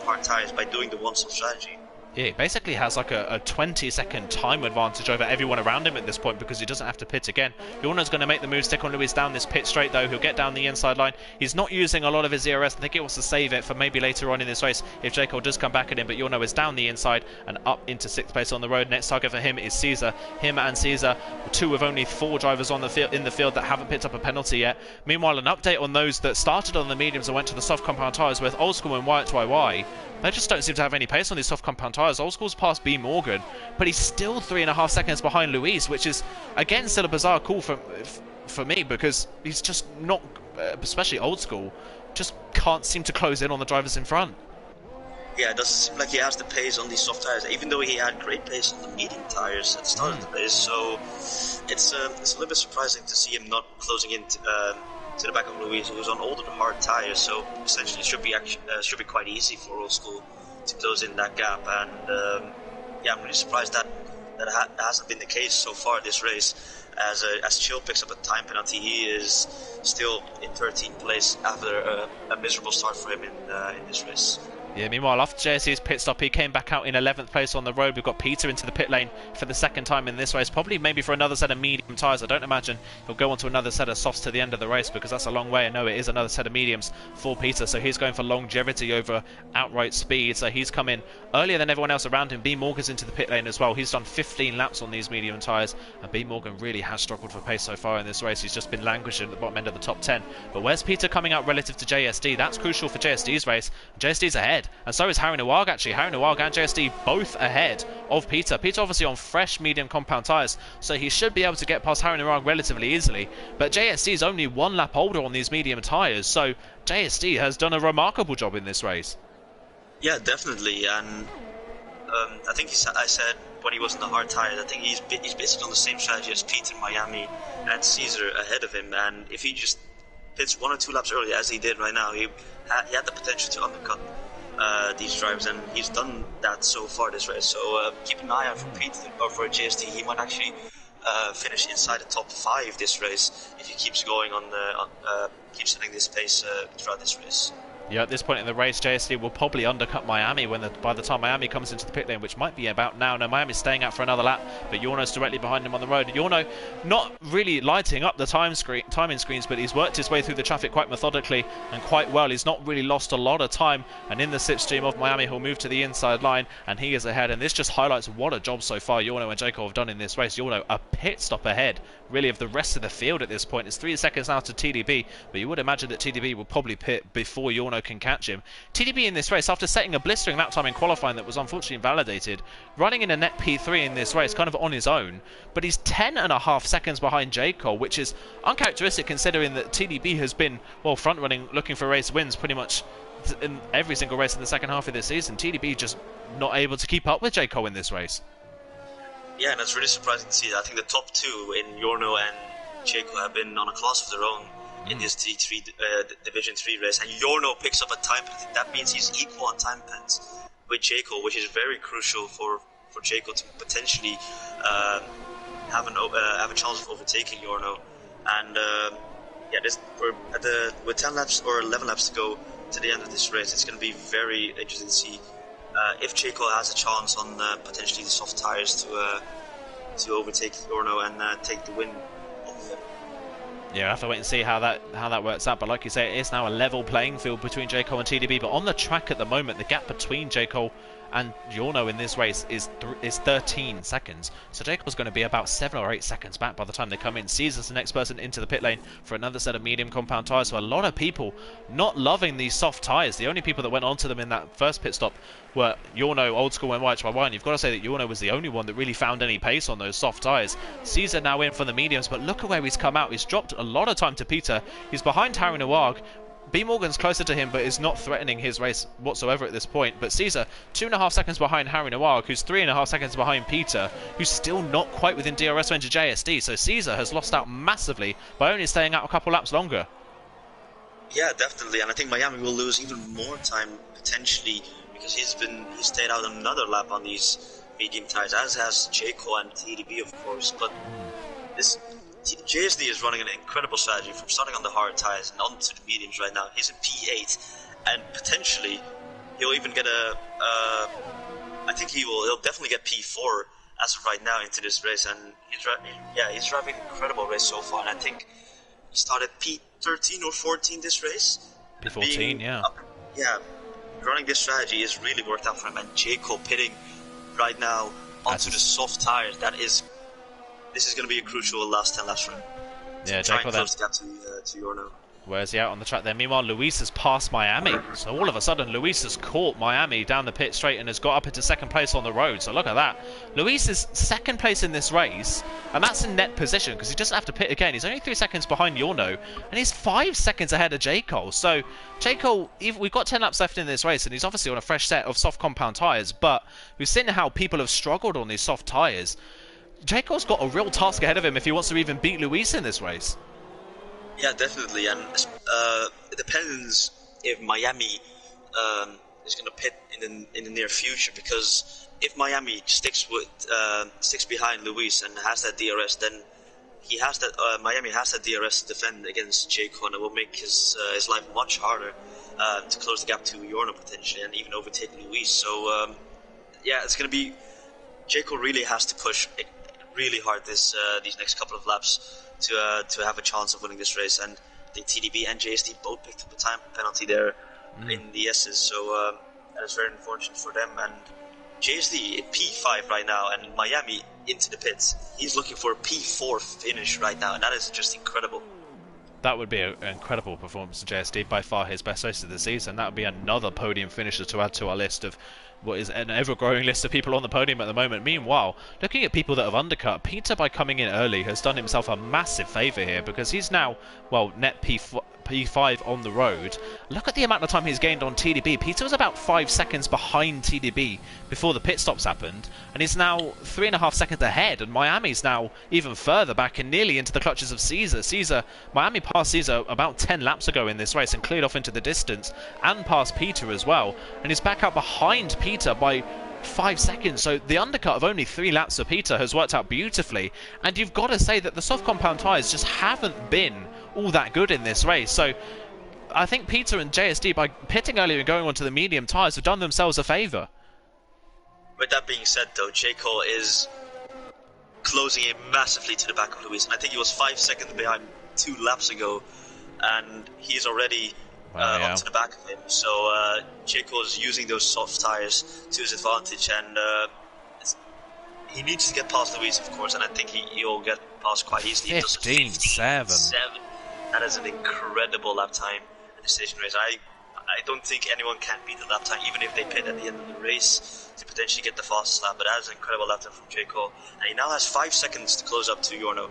hard tires by doing the one-stop strategy. Yeah, he basically has like a 20-second time advantage over everyone around him at this point because he doesn't have to pit again. Yorno's going to make the move, stick on Luis down this pit straight though. He'll get down the inside line. He's not using a lot of his ERS. I think he wants to save it for maybe later on in this race if J. Cole does come back at him, but Yorno is down the inside and up into 6th place on the road. Next target for him is Caesar. Him and Caesar, two of only 4 drivers on the field in the field that haven't picked up a penalty yet. Meanwhile, an update on those that started on the mediums and went to the soft compound tyres with Old School and Wyatt YY. They just don't seem to have any pace on these soft compound tyres. Old School's past B. Morgan, but he's still 3.5 seconds behind Luis, which is, again, still a bizarre call for me because he's just not, especially Old School, just can't seem to close in on the drivers in front. Yeah, it doesn't seem like he has the pace on these soft tyres, even though he had great pace on the medium tyres at the start of the race. So it's a little bit surprising to see him not closing in to the back of Luis, who's on older hard tires. So essentially, it should be quite easy for Old School to close in that gap. And yeah, I'm really surprised that hasn't been the case so far this race. As Chill picks up a time penalty, he is still in 13th place after a miserable start for him in this race. Yeah, meanwhile, after JSD's pit stop, he came back out in 11th place on the road. We've got Peter into the pit lane for the second time in this race, probably maybe for another set of medium tyres. I don't imagine he'll go on to another set of softs to the end of the race because that's a long way. I know it is another set of mediums for Peter, so he's going for longevity over outright speed. So he's come in earlier than everyone else around him. B. Morgan's into the pit lane as well. He's done 15 laps on these medium tyres, and B. Morgan really has struggled for pace so far in this race. He's just been languishing at the bottom end of the top 10. But where's Peter coming out relative to JSD? That's crucial for JSD's race. JSD's ahead, and so is Harry Nawag actually. Harry Nawag and JSD both ahead of Peter. Peter obviously on fresh medium compound tyres, so he should be able to get past Harry Nawag relatively easily. But JSD is only 1 lap older on these medium tyres, so JSD has done a remarkable job in this race. Yeah, definitely, and I think I said when he was in the hard tyres, I think he's basically on the same strategy as Peter, Miami, and Caesar ahead of him. And if he just pits 1 or 2 laps earlier, as he did right now, he had the potential to undercut these drivers, and he's done that so far this race. So keep an eye out for Peter or for JSD. He might actually finish inside the top 5 this race if he keeps going keeps setting this pace throughout this race. Yeah, at this point in the race, JSD will probably undercut Miami by the time Miami comes into the pit lane, which might be about now. No, Miami's staying out for another lap, but Yorno's directly behind him on the road. Yorno not really lighting up the timing screens, but he's worked his way through the traffic quite methodically and quite well. He's not really lost a lot of time, and in the slipstream of Miami, he'll move to the inside line, and he is ahead. And this just highlights what a job so far Yorno and J. Cole have done in this race. Yorno a pit stop ahead really of the rest of the field at this point. It's 3 seconds now to TDB, but you would imagine that TDB will probably pit before Yorno can catch him. TDB in this race, after setting a blistering lap time in qualifying that was unfortunately invalidated, running in a net P3 in this race, kind of on his own, but he's 10.5 seconds behind J. Cole, which is uncharacteristic considering that TDB has been, well, front running, looking for race wins pretty much in every single race in the second half of this season. TDB just not able to keep up with J. Cole in this race. Yeah, and it's really surprising to see. I think the top two in Yorno and J. Cole have been on a class of their own in this Division 3 race, and Yorno picks up a time penalty. That means he's equal on time pens with J. Cole, which is very crucial for J. Cole to potentially have a chance of overtaking Yorno. And with 10 laps or 11 laps to go to the end of this race, it's going to be very interesting to see if J. Cole has a chance on potentially the soft tires to overtake Yorno and take the win. Yeah, we'll have to wait and see how that works out. But like you say, it is now a level playing field between J. Cole and TDB. But on the track at the moment, the gap between J. Cole and Yorno in this race is 13 seconds. So J. Cole's going to be about 7 or 8 seconds back by the time they come in. Caesar's the next person into the pit lane for another set of medium compound tyres. So a lot of people not loving these soft tyres. The only people that went onto them in that first pit stop were Yorno, Old School and YHY1. And you've got to say that Yorno was the only one that really found any pace on those soft tyres. Caesar now in for the mediums, but look at where he's come out. He's dropped a lot of time to Peter. He's behind Harry Nawag. B. Morgan's closer to him, but is not threatening his race whatsoever at this point. But Caesar, 2.5 seconds behind Harry Nawag, who's 3.5 seconds behind Peter, who's still not quite within DRS range of JSD. So Caesar has lost out massively by only staying out a couple laps longer. Yeah, definitely, and I think Miami will lose even more time potentially because he stayed out another lap on these medium tires, as has J. Cole and TDB, of course. But this JSD is running an incredible strategy from starting on the hard tires and onto the mediums right now. He's in P8, and potentially he'll even get I think he'll definitely get P4 as of right now into this race. And he's driving an incredible race so far. And I think he started P13 or 14 this race. P14, yeah. Running this strategy has really worked out for him. And J. Cole pitting right now onto the soft tires. This is going to be a crucial last 10 laps for him. Yeah, J. Cole close the gap to Yorno. Where's he out on the track there? Meanwhile, Luis has passed Miami. So all of a sudden, Luis has caught Miami down the pit straight and has got up into second place on the road. So look at that. Luis is second place in this race, and that's in net position because he doesn't have to pit again. He's only 3 seconds behind Yorno, and he's 5 seconds ahead of J. Cole. So J. Cole, we've got 10 laps left in this race, and he's obviously on a fresh set of soft compound tyres, but we've seen how people have struggled on these soft tyres. J. Cole's got a real task ahead of him if he wants to even beat Luis in this race. Yeah, definitely, and it depends if Miami is going to pit in the near future, because if Miami sticks behind Luis and has that DRS, then Miami has that DRS to defend against J. Cole, and it will make his life much harder to close the gap to Yorno potentially and even overtake Luis. So it's going to be J. Cole really has to push really hard these next couple of laps to have a chance of winning this race. And I think TDB and JSD both picked up a time penalty there in the S's, so that is very unfortunate for them. And JSD in P5 right now, and Miami into the pits. He's looking for a P4 finish right now, and that is just incredible. That would be an incredible performance of JSD, by far his best race of the season. That would be another podium finisher to add to our list of what is an ever-growing list of people on the podium at the moment. Meanwhile, looking at people that have undercut, Peter, by coming in early, has done himself a massive favour here, because he's now, well, net P5 on the road. Look at the amount of time he's gained on TDB. Peter was about 5 seconds behind TDB before the pit stops happened, and he's now 3.5 seconds ahead, and Miami's now even further back and nearly into the clutches of Caesar. Miami passed Caesar about 10 laps ago in this race and cleared off into the distance, and passed Peter as well, and he's back out behind Peter by 5 seconds. So the undercut of only 3 laps for Peter has worked out beautifully, and you've got to say that the soft compound tyres just haven't been all that good in this race. So I think Peter and JSD, by pitting earlier and going onto the medium tyres, have done themselves a favour. With that being said, though, J. Cole is closing in massively to the back of Luis, and I think he was 5 seconds behind 2 laps ago, and he's already up to the back of him. So J. Cole is using those soft tyres to his advantage, and he needs to get past Luis, of course, and I think he'll get past quite easily. 15.7. That is an incredible lap time in the station race. I don't think anyone can beat the lap time, even if they pit at the end of the race to potentially get the fastest lap. But that is an incredible lap time from J. Cole, and he now has 5 seconds to close up to Yorno.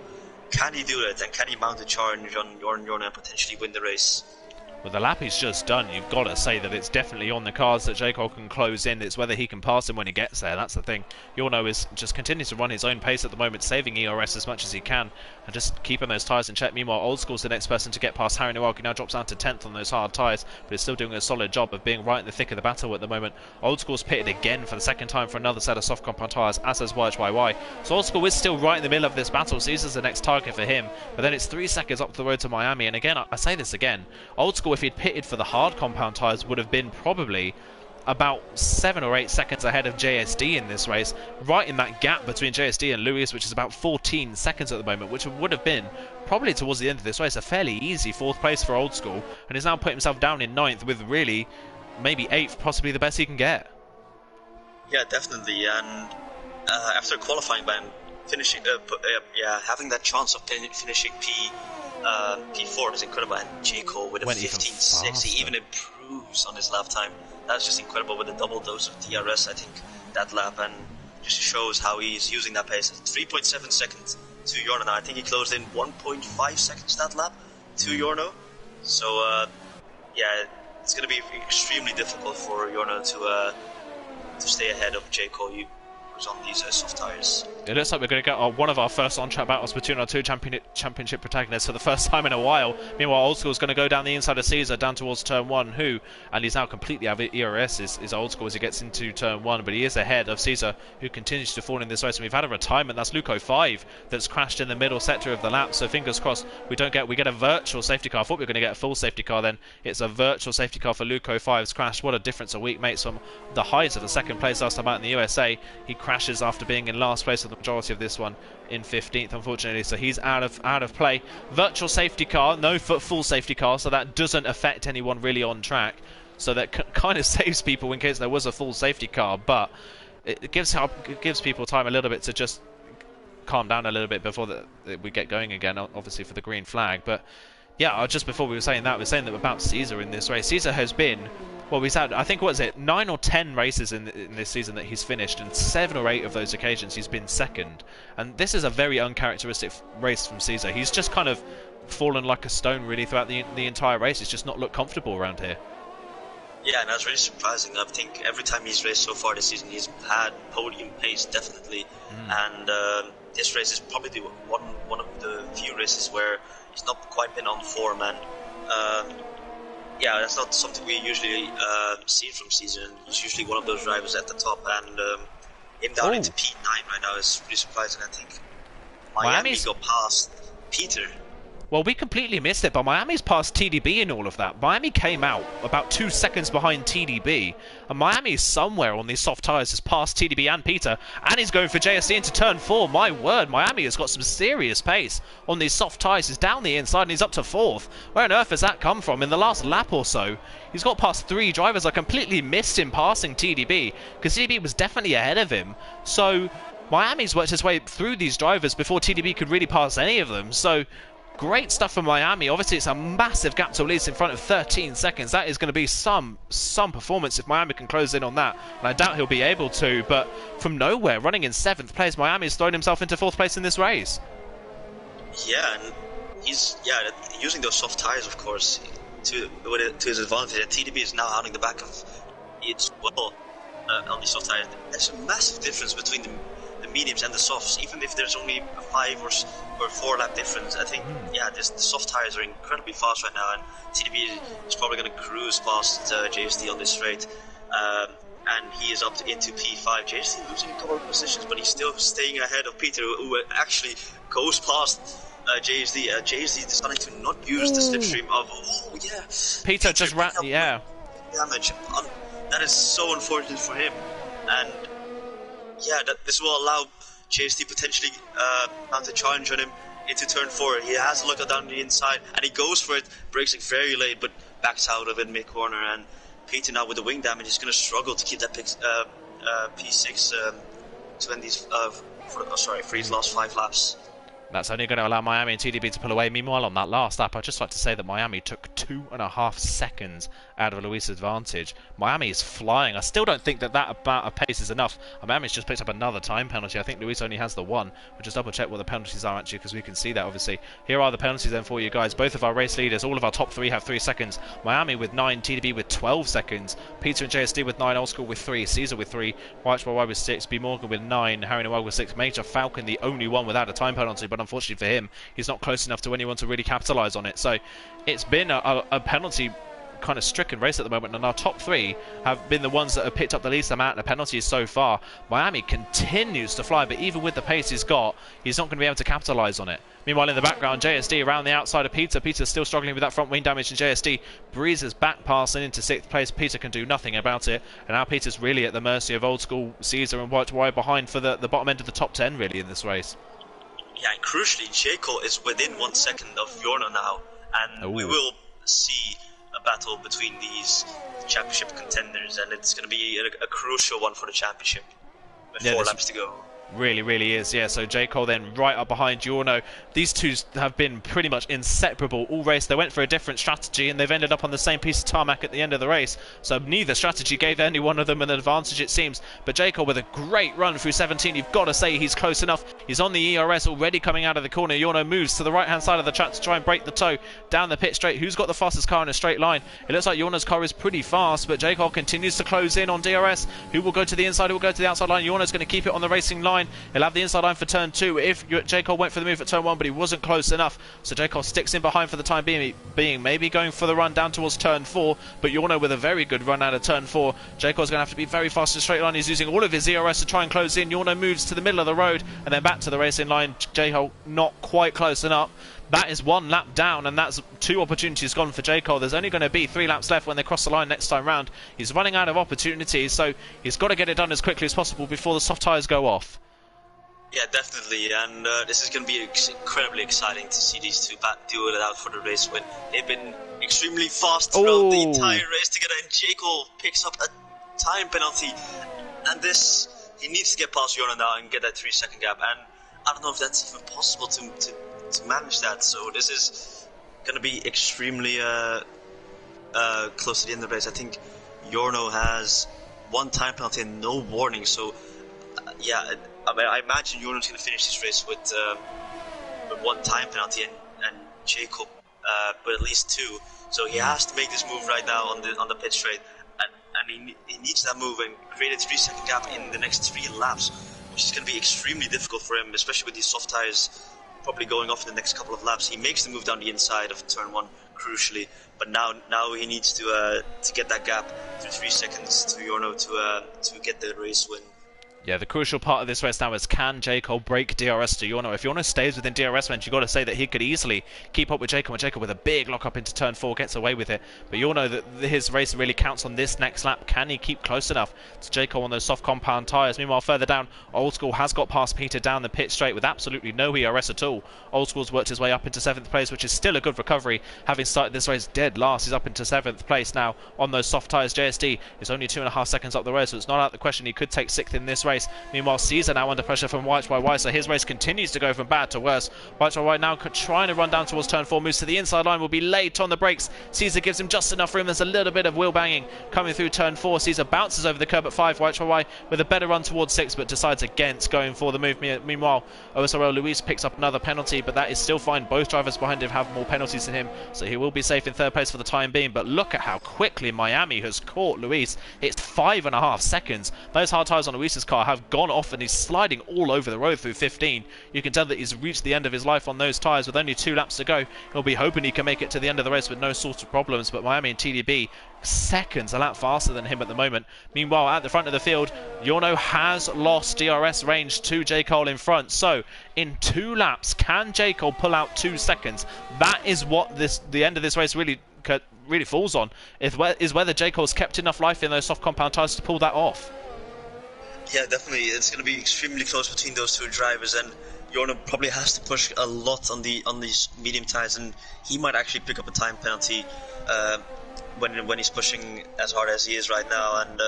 Can he do it, and can he mount a charge on Yorno and potentially win the race? Well, the lap he's just done, you've got to say that it's definitely on the cards that J. Cole can close in. It's whether he can pass him when he gets there. That's the thing. Yorno is just continues to run his own pace at the moment, saving ERS as much as he can and just keeping those tyres in check. Meanwhile, Old School's the next person to get past Harry Noel. He now drops down to 10th on those hard tyres, but is still doing a solid job of being right in the thick of the battle at the moment. Old School's pitted again for the second time for another set of soft compound tyres, as has YHYY. So Old School is still right in the middle of this battle. Caesar's the next target for him, but then it's 3 seconds up the road to Miami. And again, I say this again, Old School, if he'd pitted for the hard compound tyres, would have been probably about 7 or 8 seconds ahead of JSD in this race, right in that gap between JSD and Lewis, which is about 14 seconds at the moment, which would have been probably towards the end of this race a fairly easy 4th place for Old School, and he's now put himself down in 9th with really maybe 8th, possibly the best he can get. Yeah, definitely. And after qualifying by finishing, having that chance of finishing P4 is incredible, and J. Cole with a 15.6, he even improves on his lap time. That's just incredible with a double dose of DRS, I think, that lap, and just shows how he's using that pace. 3.7 seconds to Yorno now. I think he closed in 1.5 seconds that lap to Yorno. So, yeah, it's going to be extremely difficult for Yorno to stay ahead of J. Cole, who's on these soft tyres. It looks like we're going to get one of our first on-track battles between our two championship protagonists for the first time in a while. Meanwhile, Old School is going to go down the inside of Caesar down towards turn 1, and he's now completely out of ERS is Old School as he gets into turn 1, but he is ahead of Caesar, who continues to fall in this race. And we've had a retirement. That's Luco 5 that's crashed in the middle sector of the lap, so fingers crossed we get a virtual safety car. I thought we were going to get a full safety car then. It's a virtual safety car for Luco 5's crash. What a difference a week makes from the heights of the second place last time out in the USA. He crashes after being in last place for the majority of this one in 15th, unfortunately, so he's out of play. Virtual safety car, no full safety car, so that doesn't affect anyone really on track, so that kind of saves people in case there was a full safety car, but it gives people time a little bit to just calm down a little bit before we get going again, obviously for the green flag. But yeah, just before we were saying that about Caesar in this race. Caesar has been, well, he's had, I think, what is it, 9 or 10 races in this season that he's finished, and 7 or 8 of those occasions he's been second. And this is a very uncharacteristic race from Caesar. He's just kind of fallen like a stone really throughout the entire race. He's just not looked comfortable around here. Yeah, and that's really surprising. I think every time he's raced so far this season, he's had podium pace, definitely. And this race is probably one of the few races where he's not quite been on form, and yeah, that's not something we usually see from Caesar. He's usually one of those drivers at the top, and him down into P9 right now is really surprising. I think Miami go past Peter. Well, we completely missed it, but Miami's passed TDB in all of that. Miami came out about 2 seconds behind TDB, and Miami somewhere on these soft tyres has passed TDB and Peter, and he's going for JSD into turn 4. My word, Miami has got some serious pace on these soft tyres. He's down the inside and he's up to 4th. Where on earth has that come from? In the last lap or so, he's got past 3 drivers. I completely missed him passing TDB, because TDB was definitely ahead of him. So Miami's worked his way through these drivers before TDB could really pass any of them. So great stuff from Miami. Obviously, it's a massive gap to Elise in front of 13 seconds. That is going to be some performance if Miami can close in on that. And I doubt he'll be able to. But from nowhere, running in 7th place, Miami's thrown himself into 4th place in this race. Yeah, and he's using those soft tires, of course, to his advantage. And TDB is now hounding the back of it well on these soft tires. There's a massive difference between the mediums and the softs, even if there's only a 5 or 4 lap difference. I think, the soft tires are incredibly fast right now, and TDB is probably going to cruise past JSD on this straight, and he is up into P5. JSD losing a couple of positions, but he's still staying ahead of Peter, who actually goes past JSD. JSD deciding to not use the slipstream of, Peter just ran, damage. That is so unfortunate for him, and this will allow JSD potentially mount a challenge on him into turn 4. He has a look down the inside, and he goes for it, brakes it very late, but backs out of it mid-corner. And Peter now with the wing damage is going to struggle to keep that P6 end these for these last 5 laps. That's only going to allow Miami and TDB to pull away. Meanwhile, on that last lap, I'd just like to say that Miami took 2.5 seconds out of Luis' advantage. Miami is flying. I still don't think that amount of pace is enough. Miami's just picked up another time penalty. I think Luis only has the one. We'll just double check what the penalties are actually, because we can see that obviously. Here are the penalties then for you guys. Both of our race leaders, all of our top 3 have 3 seconds. Miami with 9, TDB with 12 seconds. Peter and JSD with 9, Old School with 3, Caesar with 3, YHY with 6, B Morgan with 9, Harry Noel with 6, Major Falcon the only one without a time penalty, but unfortunately for him, he's not close enough to anyone to really capitalise on it. So it's been a penalty kind of stricken race at the moment, and our top 3 have been the ones that have picked up the least amount of penalties so far. Miami continues to fly, but even with the pace he's got, he's not going to be able to capitalise on it. Meanwhile, in the background, JSD around the outside of Peter. Peter's still struggling with that front wing damage, and JSD breezes back passing into 6th place. Peter can do nothing about it, and now Peter's really at the mercy of Old School, Caesar and YHY behind for the bottom end of the top 10 really in this race. Yeah, and crucially, Jaco is within 1 second of Yorno now, and we will see a battle between these championship contenders, and it's going to be a crucial one for the championship with 4 laps to go. Really is, yeah. So J. Cole then right up behind Yorno. These two have been pretty much inseparable all race. They went for a different strategy and they've ended up on the same piece of tarmac at the end of the race. So neither strategy gave any one of them an advantage, it seems. But J. Cole with a great run through 17. You've got to say he's close enough. He's on the ERS already coming out of the corner. Yorno moves to the right hand side of the track to try and break the toe down the pit straight. Who's got the fastest car in a straight line? It looks like Yorno's car is pretty fast, but J. Cole continues to close in on DRS. Who will go to the inside? Who will go to the outside line? Yorno's going to keep it on the racing line. He'll have the inside line for turn 2 if J. Cole went for the move at turn 1, but he wasn't close enough. So J. Cole sticks in behind for the time being, maybe going for the run down towards turn 4, but Yorno with a very good run out of turn 4. J. Cole's going to have to be very fast in straight line. He's using all of his ERS to try and close in. Yorno moves to the middle of the road and then back to the racing line. J. Cole not quite close enough. That is 1 lap down, and that's 2 opportunities gone for J. Cole. There's only going to be 3 laps left when they cross the line next time round. He's running out of opportunities, so he's got to get it done as quickly as possible before the soft tyres go off. Yeah, definitely, and this is going to be incredibly exciting to see these two duel it out for the race win. They've been extremely fast throughout the entire race together, and J. Cole picks up a time penalty, and he needs to get past Yorno now and get that 3-second gap, and I don't know if that's even possible to manage that, so this is going to be extremely close to the end of the race. I think Yorno has 1 time penalty and no warning, so yeah, I imagine Yorno's going to finish this race with 1 time penalty and Jacob with at least 2. So he has to make this move right now on the pit straight, and he needs that move and create a 3-second gap in the next 3 laps, which is going to be extremely difficult for him, especially with these soft tires probably going off in the next couple of laps. He makes the move down the inside of turn 1 crucially, but now he needs to get that gap through 3 seconds to Yorno to get the race win. Yeah, the crucial part of this race now is, can J. Cole break DRS to Yorno? If Yorno stays within DRS range, you've got to say that he could easily keep up with J. Cole. And J. Cole with a big lock up into turn 4 gets away with it. But Yorno, that his race really counts on this next lap. Can he keep close enough to J. Cole on those soft compound tyres? Meanwhile, further down, Old School has got past Peter down the pit straight with absolutely no ERS at all. Old School's worked his way up into 7th place, which is still a good recovery. Having started this race dead last, he's up into 7th place now on those soft tyres. JSD is only 2.5 seconds up the road, so it's not out of the question he could take 6th in this race. Meanwhile, Caesar now under pressure from YHY, so his race continues to go from bad to worse. YHY now trying to run down towards turn 4, moves to the inside line, will be late on the brakes. Caesar gives him just enough room. There's a little bit of wheel banging coming through turn 4. Caesar bounces over the curb at 5. YHY with a better run towards 6, but decides against going for the move. Meanwhile, OSRL Luis picks up another penalty, but that is still fine. Both drivers behind him have more penalties than him, so he will be safe in 3rd place for the time being. But look at how quickly Miami has caught Luis. It's 5.5 seconds. Those hard tyres on Luis's car have gone off, and he's sliding all over the road through 15. You can tell that he's reached the end of his life on those tyres with only 2 laps to go. He'll be hoping he can make it to the end of the race with no sort of problems, but Miami and TDB seconds a lap faster than him at the moment. Meanwhile, at the front of the field, Yorno has lost DRS range to J. Cole in front. So in 2 laps, can J. Cole pull out 2 seconds? That is what the end of this race really falls on, is whether J. Cole's kept enough life in those soft compound tyres to pull that off. Yeah, definitely. It's going to be extremely close between those 2 drivers, and Yorno probably has to push a lot on these medium tyres, and he might actually pick up a time penalty when he's pushing as hard as he is right now, and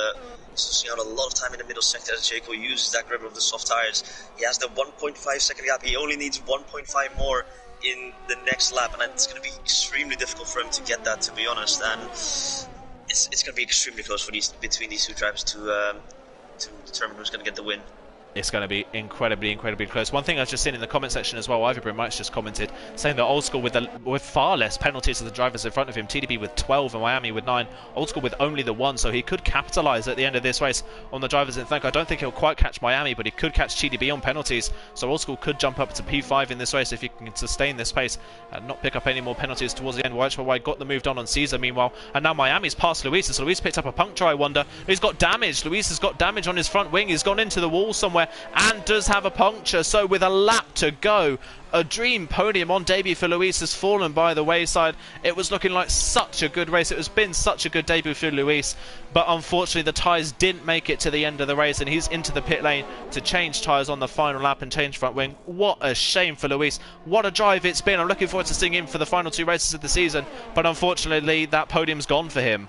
he's losing out a lot of time in the middle sector as Jayco uses that grip of the soft tires. He has the 1.5 second gap. He only needs 1.5 more in the next lap, and it's going to be extremely difficult for him to get that, to be honest. And it's going to be extremely close for between these two drivers to determine who's going to get the win. It's going to be incredibly close. One thing I've just seen in the comment section as well, Ivory Mike's just commented, saying that Old School with far less penalties to the drivers in front of him, TDB with 12 and Miami with 9, Old School with only the 1, so he could capitalise at the end of this race on the drivers in front. I don't think he'll quite catch Miami, but he could catch TDB on penalties, so Old School could jump up to P5 in this race if he can sustain this pace and not pick up any more penalties towards the end. White got the move done on Caesar meanwhile, and now Miami's past Luis, as Luis picked up a puncture, I wonder. He's got damage. Luis has got damage on his front wing. He's gone into the wall somewhere and does have a puncture, so with a lap to go, a dream podium on debut for Luis has fallen by the wayside. It was looking like such a good race. It has been such a good debut for Luis, but unfortunately the tyres didn't make it to the end of the race, and he's into the pit lane to change tyres on the final lap and change front wing. What a shame for Luis. What a drive it's been. I'm looking forward to seeing him for the final 2 races of the season, but unfortunately that podium's gone for him.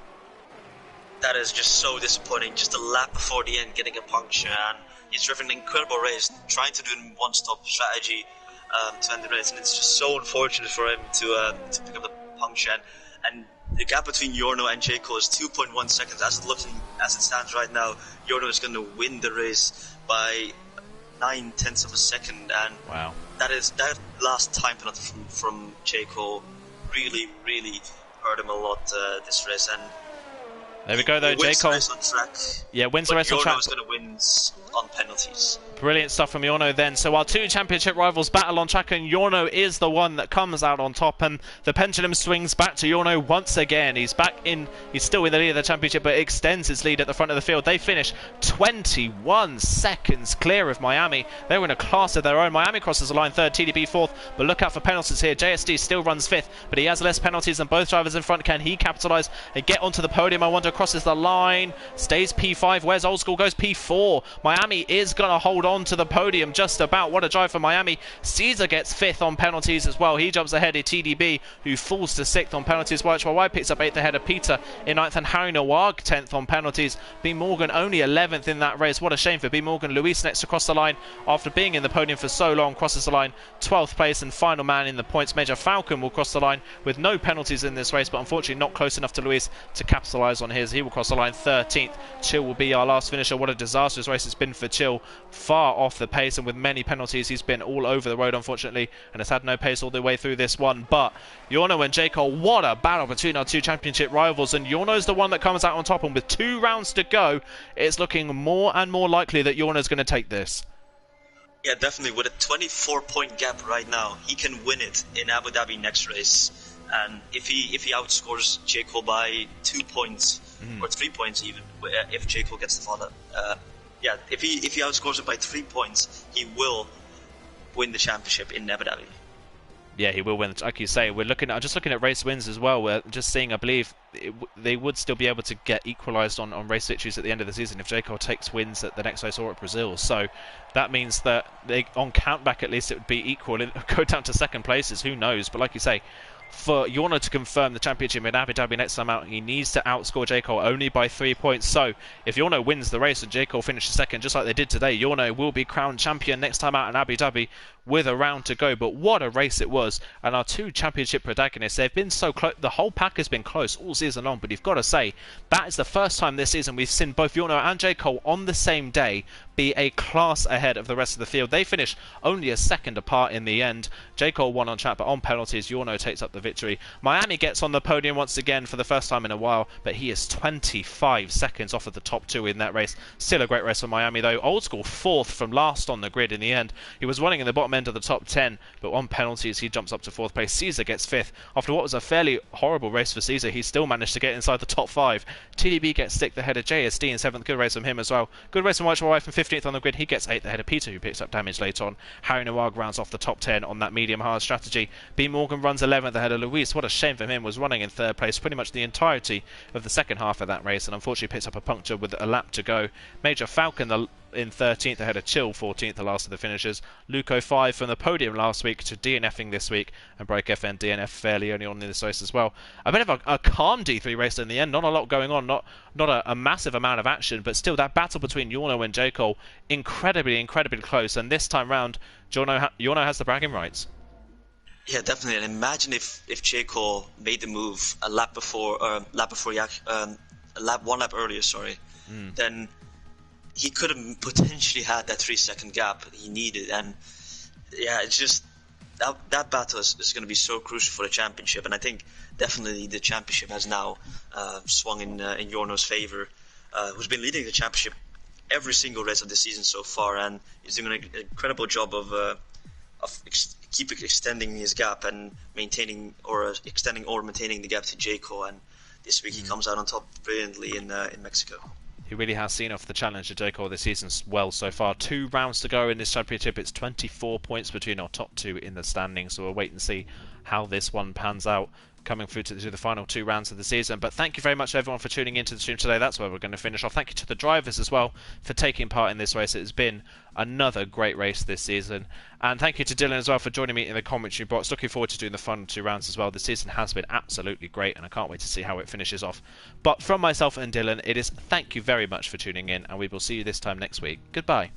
That is just so disappointing. Just a lap before the end, getting a puncture, and he's driven an incredible race, trying to do a one-stop strategy to end the race, and it's just so unfortunate for him to pick up the puncture. And the gap between Yorno and Jayco is 2.1 seconds. As it stands right now, Yorno is going to win the race by 9/10 of a second, and wow, that last time penalty from Jayco really hurt him a lot this race. And there we go though, Jayco. Yeah, wins the race on track. Yorno is going to win on penalties. Brilliant stuff from Yorno then. So our 2 championship rivals battle on track, and Yorno is the one that comes out on top, and the pendulum swings back to Yorno once again. He's still in the lead of the championship, but extends his lead at the front of the field. They finish 21 seconds clear of Miami. They're in a class of their own. Miami crosses the line 3rd, TDB 4th, but look out for penalties here. JSD still runs 5th, but he has less penalties than both drivers in front. Can he capitalise and get onto the podium? I wonder. Crosses the line, stays P5. Where's Old School? Goes P4. Miami is going to hold on to the podium just about. What a drive for Miami. Caesar gets 5th on penalties as well. He jumps ahead of TDB, who falls to 6th on penalties. White picks up 8th ahead of Peter in 9th, and Harry Noir 10th on penalties. B Morgan only 11th in that race. What a shame for B Morgan. Luis next across the line after being in the podium for so long, crosses the line 12th place and final man in the points. Major Falcon will cross the line with no penalties in this race, but unfortunately not close enough to Luis to capitalise on his. He will cross the line 13th. Chill will be our last finisher. What a disastrous race it's been for Chill. Far off the pace, and with many penalties he's been all over the road unfortunately, and has had no pace all the way through this one. But Yorno and Jayco, what a battle between our 2 championship rivals, and Yorno's the one that comes out on top, and with 2 rounds to go it's looking more and more likely that Yorno's going to take this. Yeah, definitely. With a 24-point gap right now, he can win it in Abu Dhabi next race. And if he outscores Jayco by 2 points or 3 points even, if Jayco gets the fall, if he outscores it by 3 points, he will win the championship in Abu Dhabi. Yeah, he will win. Like you say, I'm just looking at race wins as well. We're just seeing, I believe, they would still be able to get equalised on race victories at the end of the season if Jayco takes wins at the next race or at Brazil. So that means that on countback at least it would be equal. It go down to second places, who knows? But like you say, for Yorno to confirm the championship in Abu Dhabi next time out, he needs to outscore Jayco only by 3 points. So if Yorno wins the race and Jayco finishes second, just like they did today, Yorno will be crowned champion next time out in Abu Dhabi with a round to go. But what a race it was, and our 2 championship protagonists, they've been so close. The whole pack has been close all season long, but you've got to say that is the first time this season we've seen both Yorno and Jayco on the same day be a class ahead of the rest of the field. They finish only a second apart in the end. Jayco won on track, but on penalties Yorno takes up the victory. Miami gets on the podium once again for the first time in a while, but he is 25 seconds off of the top 2 in that race. Still a great race for Miami though. Old School 4th from last on the grid in the end. He was running in the bottom end of the top 10, but on penalties he jumps up to 4th place. Caesar gets 5th. After what was a fairly horrible race for Caesar, he still managed to get inside the top 5. TDB gets 6th ahead of JSD in 7th. Good race from him as well. Good race from White Wife in 15th on the grid. He gets 8th ahead of Peter, who picks up damage later on. Harry Noir rounds off the top 10 on that medium hard strategy. B Morgan runs 11th ahead of Luis. What a shame for him, was running in 3rd place pretty much the entirety of the second half of that race, and unfortunately picks up a puncture with a lap to go. Major Falcon in 13th ahead of Chill, 14th, the last of the finishers. Luco 5th P5 from the podium last week to DNFing this week, and Broke FN DNF fairly early on in this race as well. A bit of a calm D3 race in the end, not a lot going on, not a massive amount of action, but still that battle between Yorno and J. Cole, incredibly close, and this time round, Yorno has the bragging rights. Yeah, definitely. And imagine if J. Cole made the move a lap before, one lap earlier, then he could have potentially had that 3-second gap he needed. And yeah, it's just that battle is going to be so crucial for the championship. And I think definitely the championship has now swung in Yorno's favor, who's been leading the championship every single race of the season so far, and he's doing an incredible job of keep extending his gap and maintaining or maintaining the gap to J. Cole. And this week he comes out on top brilliantly in Mexico. He really has seen off the challenge of J. Cole this season well so far. 2 rounds to go in this championship. It's 24 points between our top 2 in the standings, so we'll wait and see how this one pans out coming through to the final 2 rounds of the season. But thank you very much everyone for tuning into the stream today. That's where we're going to finish off. Thank you to the drivers as well for taking part in this race. It has been another great race this season, and thank you to Dylan as well for joining me in the commentary box. Looking forward to doing the final 2 rounds as well. The season has been absolutely great, and I can't wait to see how it finishes off. But from myself and Dylan, it is thank you very much for tuning in, and we will see you this time next week. Goodbye.